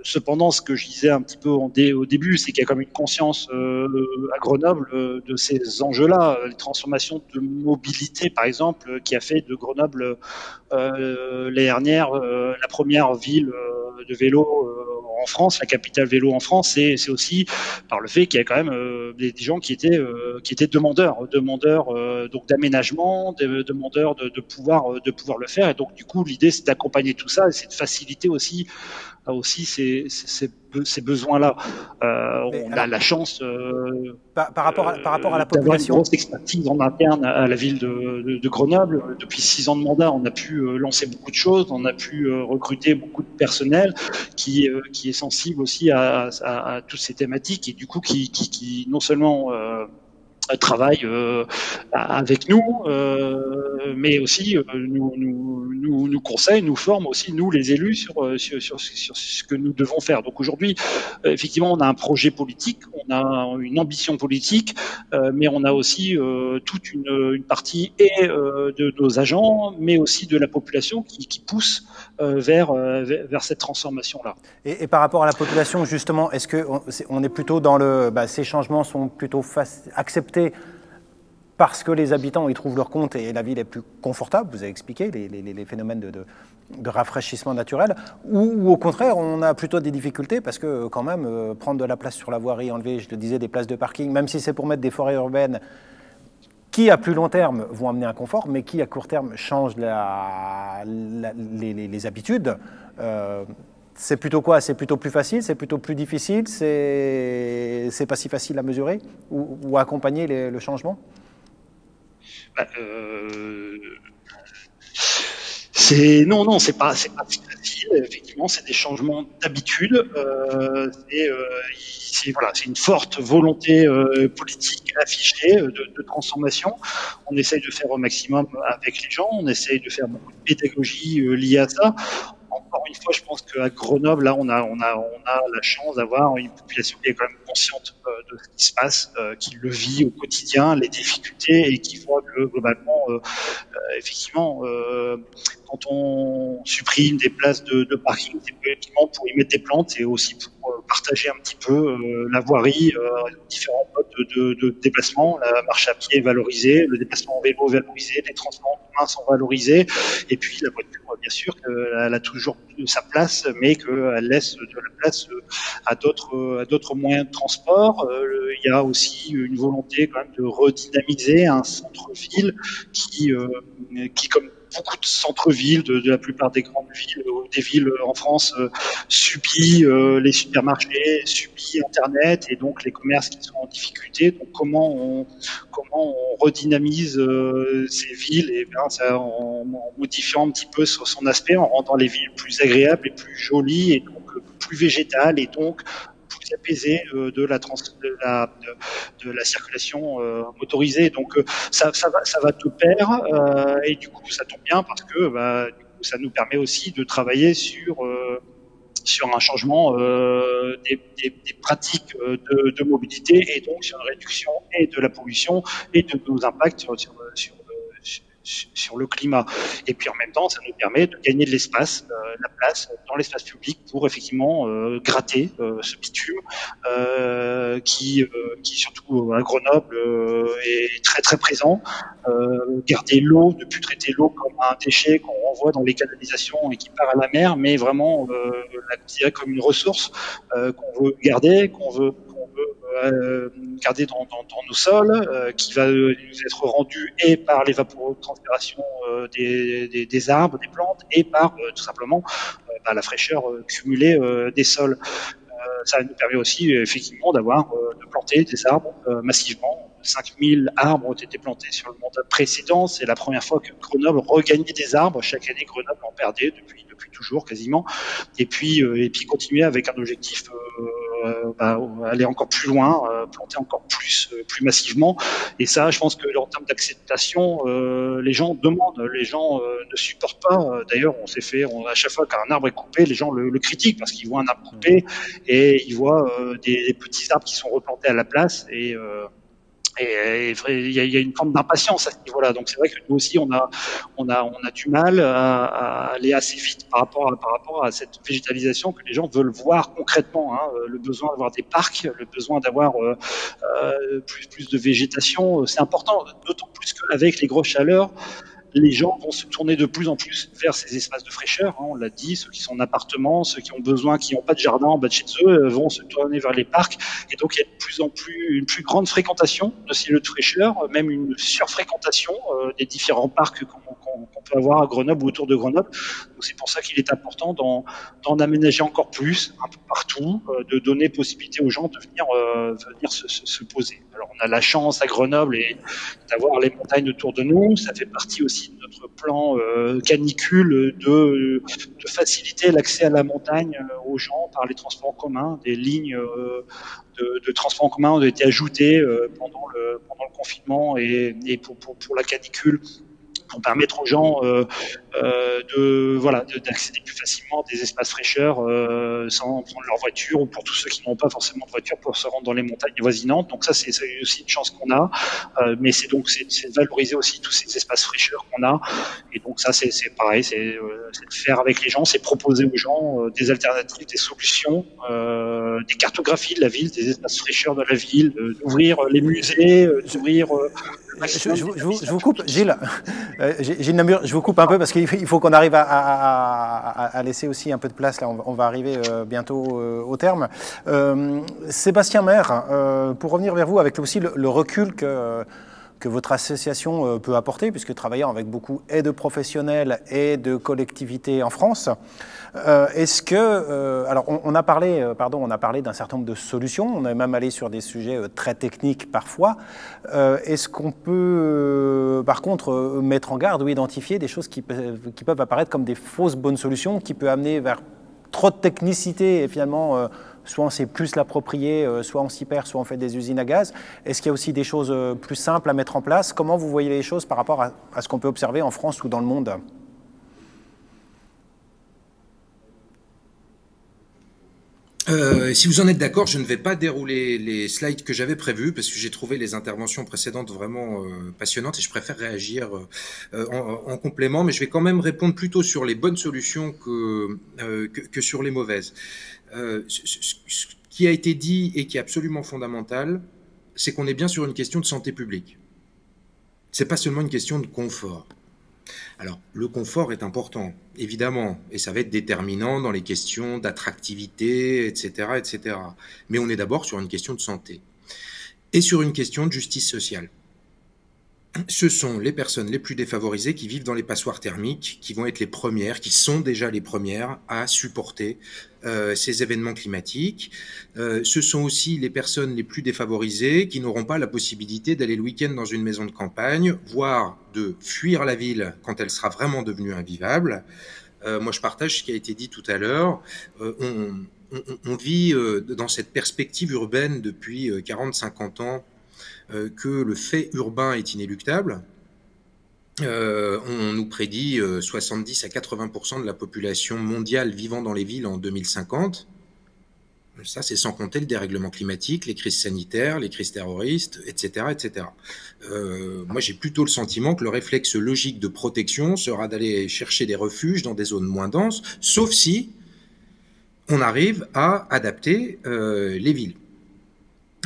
S4: Cependant, ce que je disais un petit peu au début, c'est qu'il y a comme une conscience à Grenoble de ces enjeux-là. Les transformations de mobilité, par exemple, qui a fait de Grenoble l'année dernière la première ville de vélo en France, la capitale vélo en France, c'est aussi par le fait qu'il y a quand même des gens qui étaient demandeurs donc d'aménagement, demandeurs de pouvoir le faire. Et donc du coup, l'idée, c'est d'accompagner tout ça, et c'est de faciliter aussi ces besoins-là. On a la chance
S1: par rapport à la population,
S4: d'avoir une grosse expertise en interne à la ville de Grenoble. Depuis 6 ans de mandat, on a pu lancer beaucoup de choses, on a pu recruter beaucoup de personnel qui est sensible aussi à toutes ces thématiques, et du coup qui non seulement travaille avec nous, mais aussi nous conseille, nous forme aussi, nous les élus, sur ce que nous devons faire. Donc aujourd'hui, effectivement, on a un projet politique, on a une ambition politique, mais on a aussi toute une partie de nos agents, mais aussi de la population qui pousse vers cette transformation-là.
S1: Et par rapport à la population, justement, est-ce qu'on est plutôt dans ces changements sont plutôt acceptés parce que les habitants y trouvent leur compte et la ville est plus confortable, vous avez expliqué les phénomènes de rafraîchissement naturel, ou au contraire, on a plutôt des difficultés parce que quand même, prendre de la place sur la voirie, enlever, je le disais, des places de parking, même si c'est pour mettre des forêts urbaines qui, à plus long terme, vont amener un confort, mais qui, à court terme, changent les habitudes. C'est plutôt quoi? C'est plutôt plus facile? C'est plutôt plus difficile? C'est pas si facile à mesurer ou à accompagner le changement?
S4: Non, c'est pas si facile. Effectivement, c'est des changements d'habitude. C'est une forte volonté politique affichée de transformation. On essaye de faire au maximum avec les gens. On essaye de faire beaucoup de pédagogie liée à ça. Encore une fois, je pense qu'à Grenoble, là, on a la chance d'avoir une population qui est quand même consciente de ce qui se passe, qui le vit au quotidien, les difficultés, et qui voit que globalement, effectivement, quand on supprime des places de parking, c'est effectivement pour y mettre des plantes et aussi pour partager un petit peu la voirie, différents modes de déplacement. La marche à pied est valorisée, le déplacement en vélo est valorisé, les transports en commun sont valorisés, et puis la voiture, bien sûr, elle a toujours sa place, mais qu'elle laisse de la place à d'autres moyens de transport. Il y a aussi une volonté quand même de redynamiser un centre-ville qui comme beaucoup de centres-villes de la plupart des grandes villes ou des villes en France subit les supermarchés, subit Internet et donc les commerces qui sont en difficulté. Donc comment on redynamise ces villes, et bien ça en modifiant un petit peu son aspect, en rendant les villes plus agréables et plus jolies et donc plus végétales et donc plus apaisées de la circulation motorisée. Donc ça va de pair et du coup ça tombe bien parce que du coup, ça nous permet aussi de travailler sur un changement des pratiques de mobilité et donc sur une réduction et de la pollution et de nos impacts sur le climat. Et puis en même temps, ça nous permet de gagner de l'espace, la place dans l'espace public pour effectivement gratter ce bitume qui surtout à Grenoble est très très présent. Garder l'eau, ne plus traiter l'eau comme un déchet qu'on renvoie dans les canalisations et qui part à la mer, mais vraiment la considérer comme une ressource qu'on veut garder, qu'on veut garder dans nos sols, qui va nous être rendu et par l'évapotranspiration des arbres, des plantes, et par tout simplement la fraîcheur cumulée des sols. Ça nous permet aussi effectivement de planter des arbres massivement. 5000 arbres ont été plantés sur le mandat précédent. C'est la première fois que Grenoble regagnait des arbres. Chaque année, Grenoble en perdait depuis toujours quasiment. Et puis continuer avec un objectif aller encore plus loin, planter encore plus massivement. Et ça, je pense que en termes d'acceptation, les gens demandent, les gens ne supportent pas. D'ailleurs, à chaque fois qu'un arbre est coupé, les gens le critiquent parce qu'ils voient un arbre coupé et ils voient des petits arbres qui sont replantés à la place et il y a une forme d'impatience à ce niveau-là. Donc c'est vrai que nous aussi on a du mal à aller assez vite par rapport à cette végétalisation que les gens veulent voir concrètement. Le besoin d'avoir des parcs, le besoin d'avoir plus de végétation, c'est important. D'autant plus qu'avec les grosses chaleurs, les gens vont se tourner de plus en plus vers ces espaces de fraîcheur. On l'a dit, ceux qui sont en appartement, ceux qui n'ont pas de jardin en bas de chez eux, vont se tourner vers les parcs. Et donc, il y a une plus grande fréquentation de ces lieux de fraîcheur, même une surfréquentation des différents parcs qu'on peut avoir à Grenoble ou autour de Grenoble. Donc, c'est pour ça qu'il est important d'en aménager encore plus, un peu partout, de donner possibilité aux gens de venir se poser. Alors, on a la chance à Grenoble d'avoir les montagnes autour de nous. Ça fait partie aussi de notre plan canicule de faciliter l'accès à la montagne aux gens par les transports en commun. Des lignes de transports en commun ont été ajoutées pendant le confinement et pour la canicule, pour permettre aux gens d'accéder plus facilement à des espaces fraîcheurs sans prendre leur voiture, ou pour tous ceux qui n'ont pas forcément de voiture pour se rendre dans les montagnes voisinantes. Donc ça, c'est aussi une chance qu'on a, mais c'est de valoriser aussi tous ces espaces fraîcheurs qu'on a. Et donc ça, c'est pareil, c'est de faire avec les gens, c'est proposer aux gens des alternatives, des solutions, des cartographies de la ville, des espaces fraîcheurs de la ville, d'ouvrir les musées, d'ouvrir...
S1: Je vous coupe, Gilles. Gilles Namur, je vous coupe un peu parce qu'il faut qu'on arrive à laisser aussi un peu de place. Là, on va arriver bientôt au terme. Sébastien Maire, pour revenir vers vous avec aussi le recul que votre association peut apporter, puisque travaillant avec beaucoup et de professionnels et de collectivités en France. Est-ce que, alors on a parlé d'un certain nombre de solutions, on est même allé sur des sujets très techniques parfois. Est-ce qu'on peut, par contre, mettre en garde ou identifier des choses qui peuvent apparaître comme des fausses bonnes solutions, qui peuvent amener vers trop de technicité et finalement, soit on sait plus l'approprier, soit on s'y perd, soit on fait des usines à gaz. Est-ce qu'il y a aussi des choses plus simples à mettre en place? Comment vous voyez les choses par rapport à ce qu'on peut observer en France ou dans le monde?
S2: Si vous en êtes d'accord, je ne vais pas dérouler les slides que j'avais prévus parce que j'ai trouvé les interventions précédentes vraiment passionnantes et je préfère réagir en complément, mais je vais quand même répondre plutôt sur les bonnes solutions que sur les mauvaises. Ce qui a été dit et qui est absolument fondamental, c'est qu'on est bien sur une question de santé publique. C'est pas seulement une question de confort. Alors, le confort est important, évidemment, et ça va être déterminant dans les questions d'attractivité, etc., etc. Mais on est d'abord sur une question de santé et sur une question de justice sociale. Ce sont les personnes les plus défavorisées qui vivent dans les passoires thermiques, qui vont être les premières, qui sont déjà les premières à supporter ces événements climatiques. Ce sont aussi les personnes les plus défavorisées qui n'auront pas la possibilité d'aller le week-end dans une maison de campagne, voire de fuir la ville quand elle sera vraiment devenue invivable. Moi, je partage ce qui a été dit tout à l'heure. On vit dans cette perspective urbaine depuis 40-50 ans, que le fait urbain est inéluctable. On nous prédit 70 à 80% de la population mondiale vivant dans les villes en 2050. Ça, c'est sans compter le dérèglement climatique, les crises sanitaires, les crises terroristes, etc., etc. Moi, j'ai plutôt le sentiment que le réflexe logique de protection sera d'aller chercher des refuges dans des zones moins denses, sauf si on arrive à adapter les villes.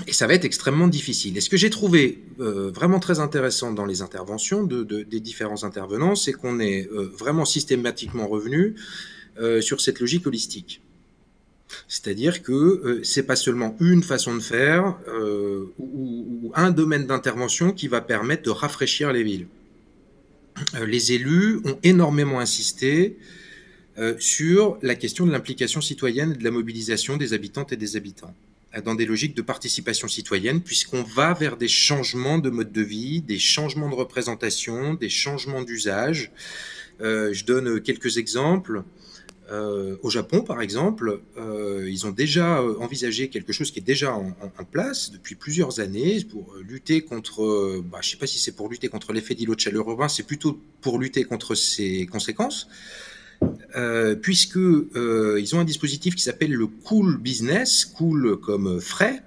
S2: Et ça va être extrêmement difficile. Et ce que j'ai trouvé vraiment très intéressant dans les interventions des différents intervenants, c'est qu'on est vraiment systématiquement revenu sur cette logique holistique. C'est-à-dire que c'est pas seulement une façon de faire ou un domaine d'intervention qui va permettre de rafraîchir les villes. Les élus ont énormément insisté sur la question de l'implication citoyenne et de la mobilisation des habitantes et des habitants, dans des logiques de participation citoyenne, puisqu'on va vers des changements de mode de vie, des changements de représentation, des changements d'usage. Je donne quelques exemples. Au Japon, par exemple, ils ont déjà envisagé quelque chose qui est déjà en place depuis plusieurs années pour lutter contre, je ne sais pas si c'est pour lutter contre l'effet d'îlot de chaleur urbain, c'est plutôt pour lutter contre ses conséquences. Puisque ils ont un dispositif qui s'appelle le cool business, cool comme frais,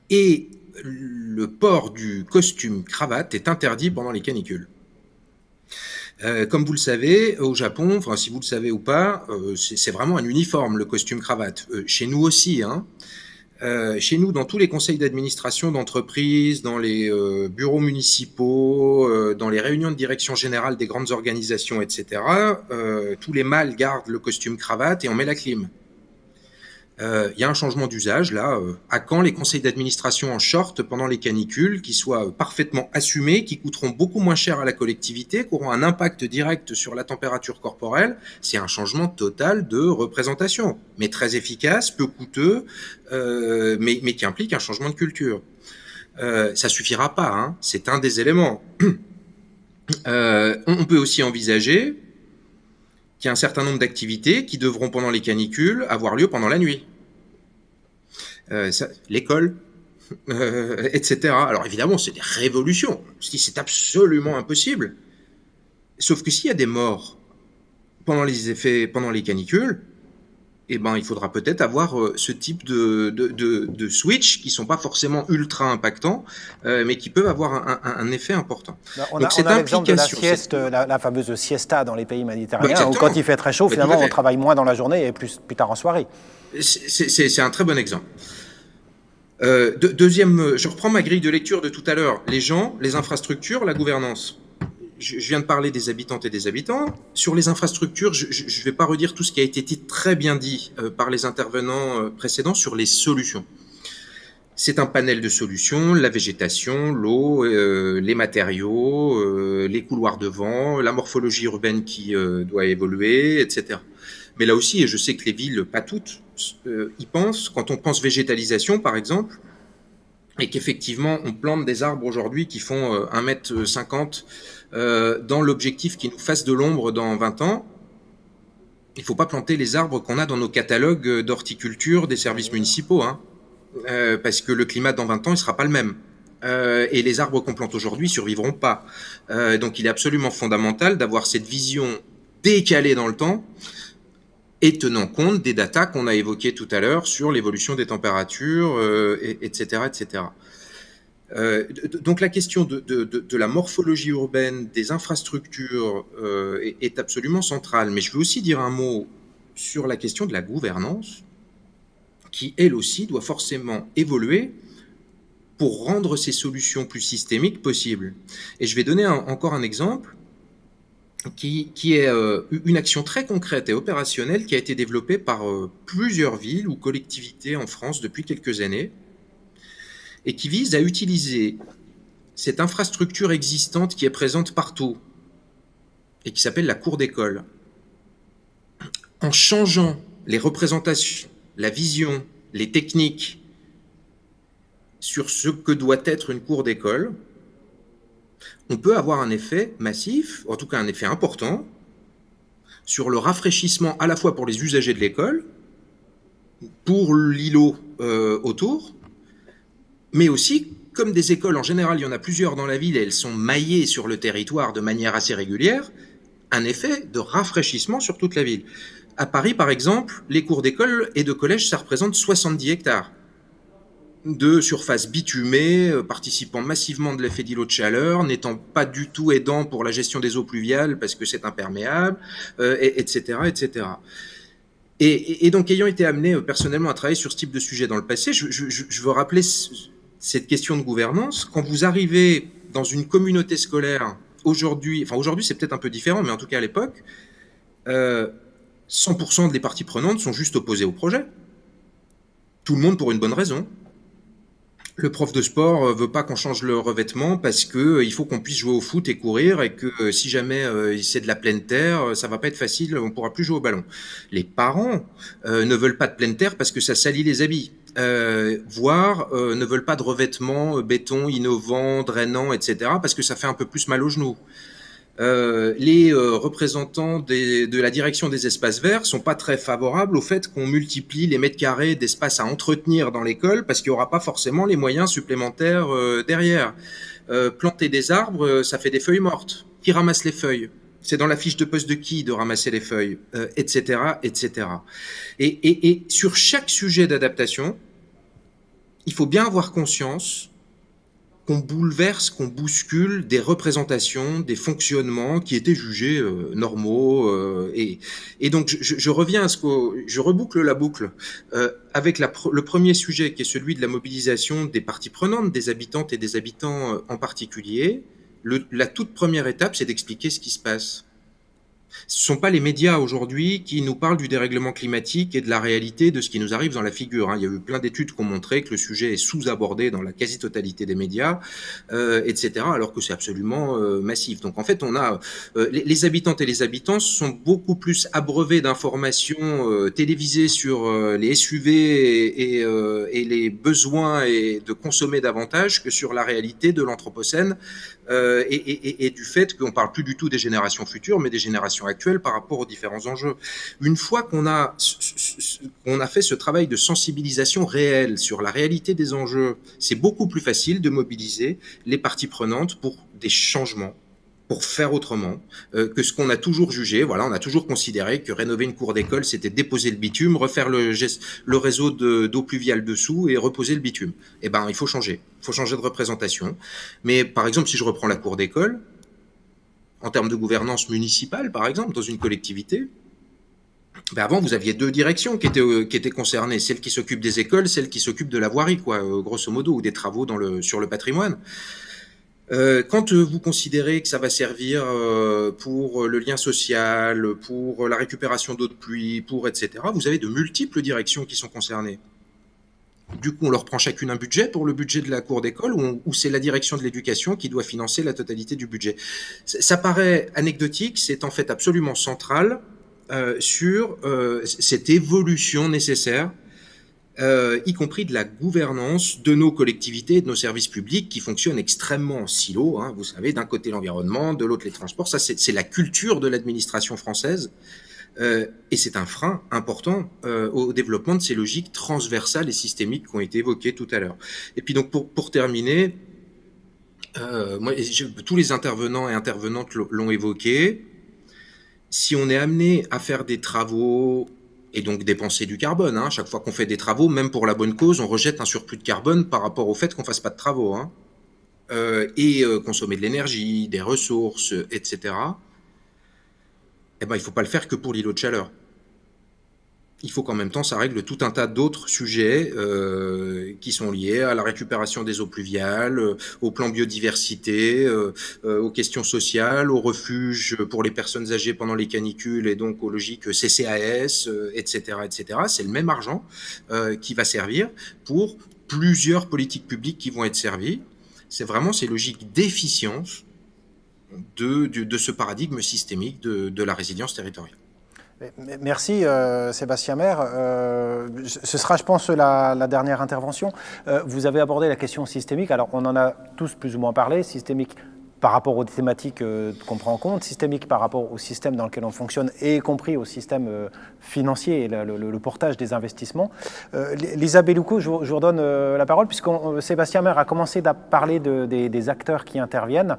S2: et le port du costume cravate est interdit pendant les canicules. Comme vous le savez, au Japon, enfin si vous le savez ou pas, c'est vraiment un uniforme le costume cravate. Chez nous aussi, hein. Chez nous, dans tous les conseils d'administration d'entreprise, dans les bureaux municipaux, dans les réunions de direction générale des grandes organisations, etc., tous les mâles gardent le costume cravate et on met la clim. Il y a un changement d'usage, là. À quand les conseils d'administration en short pendant les canicules, qui soient parfaitement assumés, qui coûteront beaucoup moins cher à la collectivité, qui auront un impact direct sur la température corporelle? C'est un changement total de représentation, mais très efficace, peu coûteux, mais qui implique un changement de culture. Ça suffira pas, hein, c'est un des éléments. On peut aussi envisager qu'il y a un certain nombre d'activités qui devront, pendant les canicules, avoir lieu pendant la nuit. L'école, etc. Alors évidemment, c'est des révolutions. C'est absolument impossible. Sauf que s'il y a des morts pendant les canicules, eh ben, il faudra peut-être avoir ce type de switch qui sont pas forcément ultra impactants, mais qui peuvent avoir un effet important.
S1: Donc c'est l'exemple de la sieste, la fameuse siesta dans les pays méditerranéens, où quand il fait très chaud, finalement, on travaille moins dans la journée et plus tard en soirée.
S2: C'est un très bon exemple. Je reprends ma grille de lecture de tout à l'heure. Les gens, les infrastructures, la gouvernance. Je viens de parler des habitantes et des habitants. Sur les infrastructures, je ne vais pas redire tout ce qui a été très bien dit par les intervenants précédents sur les solutions. C'est un panel de solutions, la végétation, l'eau, les matériaux, les couloirs de vent, la morphologie urbaine qui doit évoluer, etc. Mais là aussi, et je sais que les villes, pas toutes, y pensent, quand on pense végétalisation par exemple, et qu'effectivement on plante des arbres aujourd'hui qui font 1,50 m dans l'objectif qu'ils nous fassent de l'ombre dans 20 ans, il ne faut pas planter les arbres qu'on a dans nos catalogues d'horticulture des services municipaux, hein. Parce que le climat dans 20 ans, il ne sera pas le même. Et les arbres qu'on plante aujourd'hui survivront pas. Donc il est absolument fondamental d'avoir cette vision décalée dans le temps et tenant compte des datas qu'on a évoquées tout à l'heure sur l'évolution des températures, etc. etc. Donc la question de la morphologie urbaine, des infrastructures est absolument centrale. Mais je veux aussi dire un mot sur la question de la gouvernance, qui, elle aussi, doit forcément évoluer pour rendre ces solutions plus systémiques possibles. Et je vais donner encore un exemple qui est une action très concrète et opérationnelle qui a été développée par plusieurs villes ou collectivités en France depuis quelques années et qui vise à utiliser cette infrastructure existante qui est présente partout et qui s'appelle la cour d'école. En changeant les représentations, la vision, les techniques sur ce que doit être une cour d'école, on peut avoir un effet massif, en tout cas un effet important, sur le rafraîchissement à la fois pour les usagers de l'école, pour l'îlot autour, mais aussi, comme des écoles en général, il y en a plusieurs dans la ville et elles sont maillées sur le territoire de manière assez régulière, un effet de rafraîchissement sur toute la ville. À Paris, par exemple, les cours d'école et de collège, ça représente 70 hectares de surface bitumée, participant massivement de l'effet d'îlot de chaleur, n'étant pas du tout aidant pour la gestion des eaux pluviales parce que c'est imperméable, etc., etc. Et donc, ayant été amené personnellement à travailler sur ce type de sujet dans le passé, je veux rappeler cette question de gouvernance. Quand vous arrivez dans une communauté scolaire aujourd'hui, enfin aujourd'hui c'est peut-être un peu différent, mais en tout cas à l'époque, 100% des parties prenantes sont juste opposées au projet. Tout le monde pour une bonne raison. Le prof de sport veut pas qu'on change le revêtement parce que il faut qu'on puisse jouer au foot et courir et que si jamais c'est de la pleine terre, ça va pas être facile, on pourra plus jouer au ballon. Les parents ne veulent pas de pleine terre parce que ça salit les habits. Voire ne veulent pas de revêtement béton innovant, drainant, etc. parce que ça fait un peu plus mal aux genoux. Les représentants de la direction des espaces verts sont pas très favorables au fait qu'on multiplie les mètres carrés d'espace à entretenir dans l'école parce qu'il n'y aura pas forcément les moyens supplémentaires derrière. Planter des arbres, ça fait des feuilles mortes. Qui ramasse les feuilles? C'est dans la fiche de poste de qui de ramasser les feuilles, etc., etc. Et sur chaque sujet d'adaptation, il faut bien avoir conscience qu'on bouleverse, qu'on bouscule des représentations, des fonctionnements qui étaient jugés normaux. Et donc, je reviens à je reboucle la boucle avec le premier sujet qui est celui de la mobilisation des parties prenantes, des habitantes et des habitants en particulier. La toute première étape, c'est d'expliquer ce qui se passe. Ce ne sont pas les médias aujourd'hui qui nous parlent du dérèglement climatique et de la réalité de ce qui nous arrive dans la figure. Il y a eu plein d'études qui ont montré que le sujet est sous-abordé dans la quasi-totalité des médias, etc., alors que c'est absolument massif. Donc en fait, on a les habitantes et les habitants sont beaucoup plus abreuvés d'informations télévisées sur les SUV et les besoins et de consommer davantage que sur la réalité de l'Anthropocène et du fait qu'on parle plus du tout des générations futures, mais des générations actuelles par rapport aux différents enjeux. Une fois qu'on a fait ce travail de sensibilisation réelle sur la réalité des enjeux, c'est beaucoup plus facile de mobiliser les parties prenantes pour des changements, pour faire autrement que ce qu'on a toujours jugé. Voilà, on a toujours considéré que rénover une cour d'école, c'était déposer le bitume, refaire le réseau d'eau pluviale dessous et reposer le bitume. Eh ben, il faut changer. Il faut changer de représentation. Mais par exemple, si je reprends la cour d'école, en termes de gouvernance municipale, par exemple, dans une collectivité, ben avant, vous aviez deux directions qui étaient concernées. Celle qui s'occupe des écoles, celle qui s'occupe de la voirie, quoi, grosso modo, ou des travaux sur le patrimoine. Quand vous considérez que ça va servir pour le lien social, pour la récupération d'eau de pluie, etc., vous avez de multiples directions qui sont concernées. Du coup, on leur prend chacune un budget pour le budget de la cour d'école ou c'est la direction de l'éducation qui doit financer la totalité du budget. Ça paraît anecdotique, c'est en fait absolument central sur cette évolution nécessaire, y compris de la gouvernance de nos collectivités et de nos services publics qui fonctionnent extrêmement en silo. Hein, vous savez, d'un côté l'environnement, de l'autre les transports. Ça, c'est la culture de l'administration française. Et c'est un frein important au développement de ces logiques transversales et systémiques qui ont été évoquées tout à l'heure. Et puis donc pour terminer, tous les intervenants et intervenantes l'ont évoqué. Si on est amené à faire des travaux et donc dépenser du carbone, hein, chaque fois qu'on fait des travaux, même pour la bonne cause, on rejette un surplus de carbone par rapport au fait qu'on fasse pas de travaux, hein, consommer de l'énergie, des ressources, etc. Eh ben, il ne faut pas le faire que pour l'îlot de chaleur. Il faut qu'en même temps, ça règle tout un tas d'autres sujets qui sont liés à la récupération des eaux pluviales, au plan biodiversité, aux questions sociales, aux refuges pour les personnes âgées pendant les canicules et donc aux logiques CCAS, etc., etc. C'est le même argent qui va servir pour plusieurs politiques publiques qui vont être servies. C'est vraiment ces logiques d'efficience de ce paradigme systémique de la résilience territoriale.
S1: Merci Sébastien Maire. Ce sera, je pense, la dernière intervention. Vous avez abordé la question systémique. Alors, on en a tous plus ou moins parlé. Systémique par rapport aux thématiques qu'on prend en compte, systémique par rapport au système dans lequel on fonctionne, et y compris au système financier et le portage des investissements. Lisa Bellouko, je vous redonne la parole, puisque Sébastien Maire a commencé à parler des acteurs qui interviennent.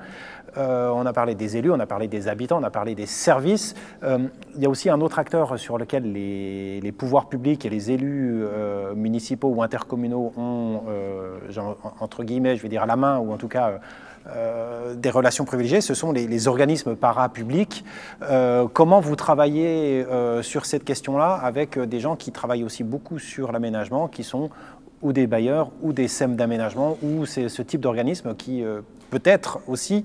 S1: On a parlé des élus, on a parlé des habitants, on a parlé des services. Il y a aussi un autre acteur sur lequel les pouvoirs publics et les élus municipaux ou intercommunaux ont, entre guillemets, je vais dire la main, ou en tout cas des relations privilégiées, ce sont les organismes parapublics. Comment vous travaillez sur cette question-là avec des gens qui travaillent aussi beaucoup sur l'aménagement, qui sont ou des bailleurs ou des SEM d'aménagement, ou c'est ce type d'organismes qui peut-être aussi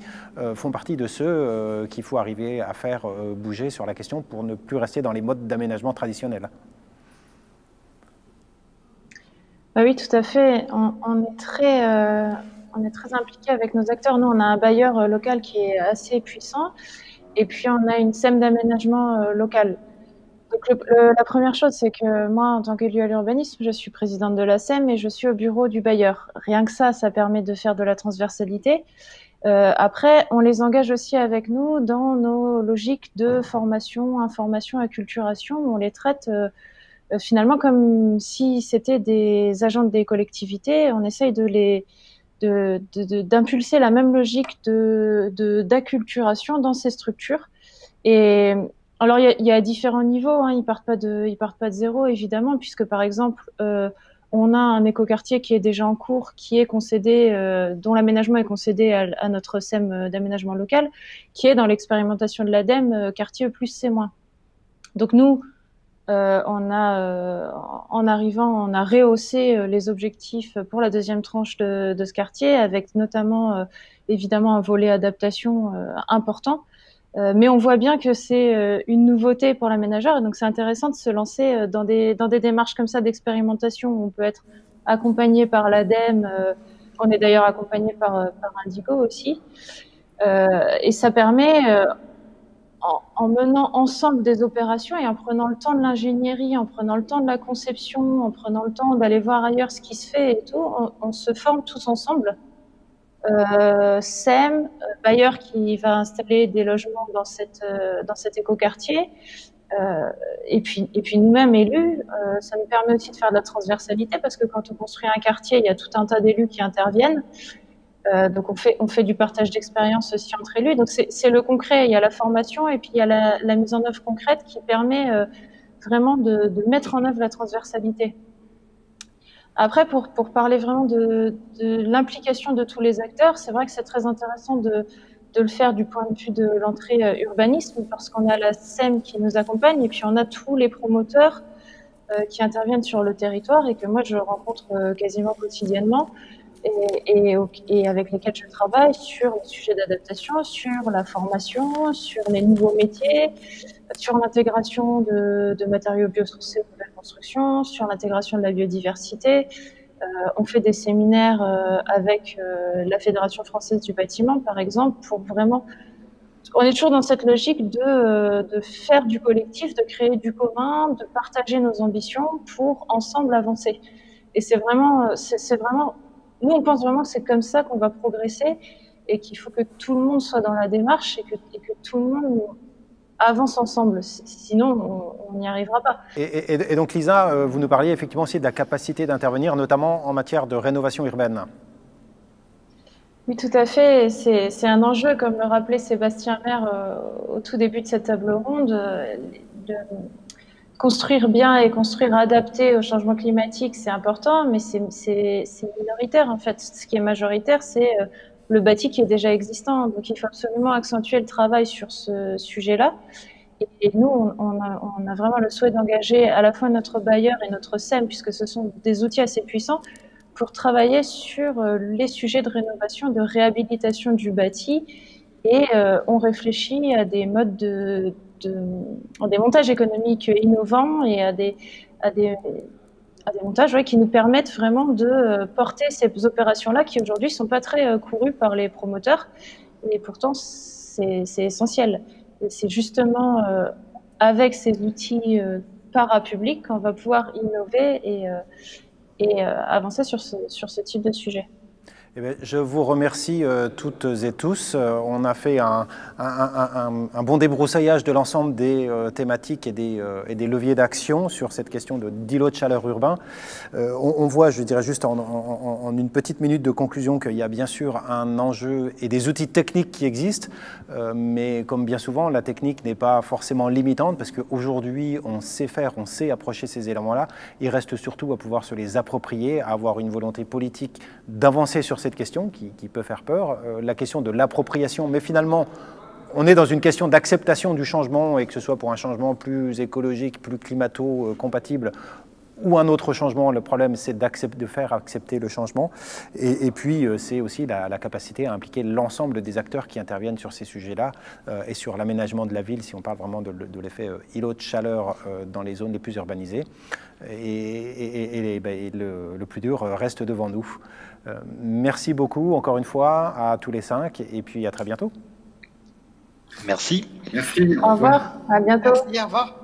S1: font partie de ceux qu'il faut arriver à faire bouger sur la question pour ne plus rester dans les modes d'aménagement traditionnels?
S5: Bah oui, tout à fait. On est très impliqué avec nos acteurs. Nous, on a un bailleur local qui est assez puissant, et puis on a une SEM d'aménagement local. Donc la première chose, c'est que moi, en tant qu'élu à l'urbanisme, je suis présidente de la SEM et je suis au bureau du bailleur. Rien que ça permet de faire de la transversalité. Après, on les engage aussi avec nous dans nos logiques de formation, information, acculturation, où on les traite finalement comme si c'était des agents des collectivités. On essaye d'impulser la même logique d'acculturation dans ces structures. Et alors, il y a différents niveaux, hein. Ils partent pas de zéro, évidemment, puisque par exemple, on a un écoquartier qui est déjà en cours, qui est concédé, dont l'aménagement est concédé à notre SEM d'aménagement local, qui est dans l'expérimentation de l'ADEME, quartier E+C-. Donc nous, en arrivant, on a rehaussé les objectifs pour la deuxième tranche de ce quartier, avec notamment, évidemment, un volet adaptation important. Mais on voit bien que c'est une nouveauté pour l'aménageur, et donc c'est intéressant de se lancer dans des démarches comme ça d'expérimentation où on peut être accompagné par l'ADEME, on est d'ailleurs accompagné par Indigo aussi, et ça permet, en menant ensemble des opérations et en prenant le temps de l'ingénierie, en prenant le temps de la conception, en prenant le temps d'aller voir ailleurs ce qui se fait et tout, on se forme tous ensemble. SEM, bailleur qui va installer des logements dans cet écoquartier, et puis nous-mêmes élus, ça nous permet aussi de faire de la transversalité, parce que quand on construit un quartier, il y a tout un tas d'élus qui interviennent, donc on fait du partage d'expérience aussi entre élus. Donc c'est le concret, il y a la formation et puis il y a la mise en œuvre concrète qui permet vraiment de mettre en œuvre la transversalité. Après, pour parler vraiment de l'implication de tous les acteurs, c'est vrai que c'est très intéressant de le faire du point de vue de l'entrée urbanisme, parce qu'on a la SEM qui nous accompagne, et puis on a tous les promoteurs qui interviennent sur le territoire et que moi je rencontre quasiment quotidiennement, et avec lesquels je travaille sur les sujets d'adaptation, sur la formation, sur les nouveaux métiers, sur l'intégration de matériaux biosourcés aux nouvelles constructions, sur l'intégration de la biodiversité, On fait des séminaires avec la Fédération française du bâtiment, par exemple, pour vraiment... On est toujours dans cette logique de faire du collectif, de créer du commun, de partager nos ambitions pour ensemble avancer. Et c'est vraiment... Nous, on pense vraiment que c'est comme ça qu'on va progresser et qu'il faut que tout le monde soit dans la démarche et que tout le monde avance ensemble. Sinon, on n'y arrivera pas.
S1: Et donc, Lisa, vous nous parliez effectivement aussi de la capacité d'intervenir, notamment en matière de rénovation urbaine.
S5: Oui, tout à fait. C'est un enjeu, comme le rappelait Sébastien Maire au tout début de cette table ronde, de construire bien et construire adapté au changement climatique, c'est important, mais c'est minoritaire en fait. Ce qui est majoritaire, c'est le bâti qui est déjà existant. Donc il faut absolument accentuer le travail sur ce sujet-là. Et nous, on a vraiment le souhait d'engager à la fois notre bailleur et notre SEM, puisque ce sont des outils assez puissants, pour travailler sur les sujets de rénovation, de réhabilitation du bâti. Et on réfléchit à des modes des montages économiques innovants et à des montages qui nous permettent vraiment de porter ces opérations-là qui aujourd'hui ne sont pas très courues par les promoteurs. Et pourtant, c'est essentiel. C'est justement avec ces outils parapublics qu'on va pouvoir innover et avancer sur ce type de sujet.
S1: Eh bien, je vous remercie toutes et tous. On a fait un bon débroussaillage de l'ensemble des thématiques et des leviers d'action sur cette question d'îlots de chaleur urbains. On voit, je dirais juste en une petite minute de conclusion, qu'il y a bien sûr un enjeu et des outils techniques qui existent, mais comme bien souvent, la technique n'est pas forcément limitante parce qu'aujourd'hui, on sait faire, on sait approcher ces éléments-là. Il reste surtout à pouvoir se les approprier, à avoir une volonté politique d'avancer sur cette question qui peut faire peur, la question de l'appropriation, mais finalement, on est dans une question d'acceptation du changement, et que ce soit pour un changement plus écologique, plus climato-compatible, ou un autre changement. Le problème, c'est de faire accepter le changement. Et puis, c'est aussi la capacité à impliquer l'ensemble des acteurs qui interviennent sur ces sujets-là et sur l'aménagement de la ville, si on parle vraiment de l'effet îlot de chaleur dans les zones les plus urbanisées. Et le plus dur reste devant nous. Merci beaucoup, encore une fois, à tous les 5, et puis à très bientôt.
S4: Merci.
S3: Merci.
S5: Au revoir, à bientôt.
S6: Merci, au revoir.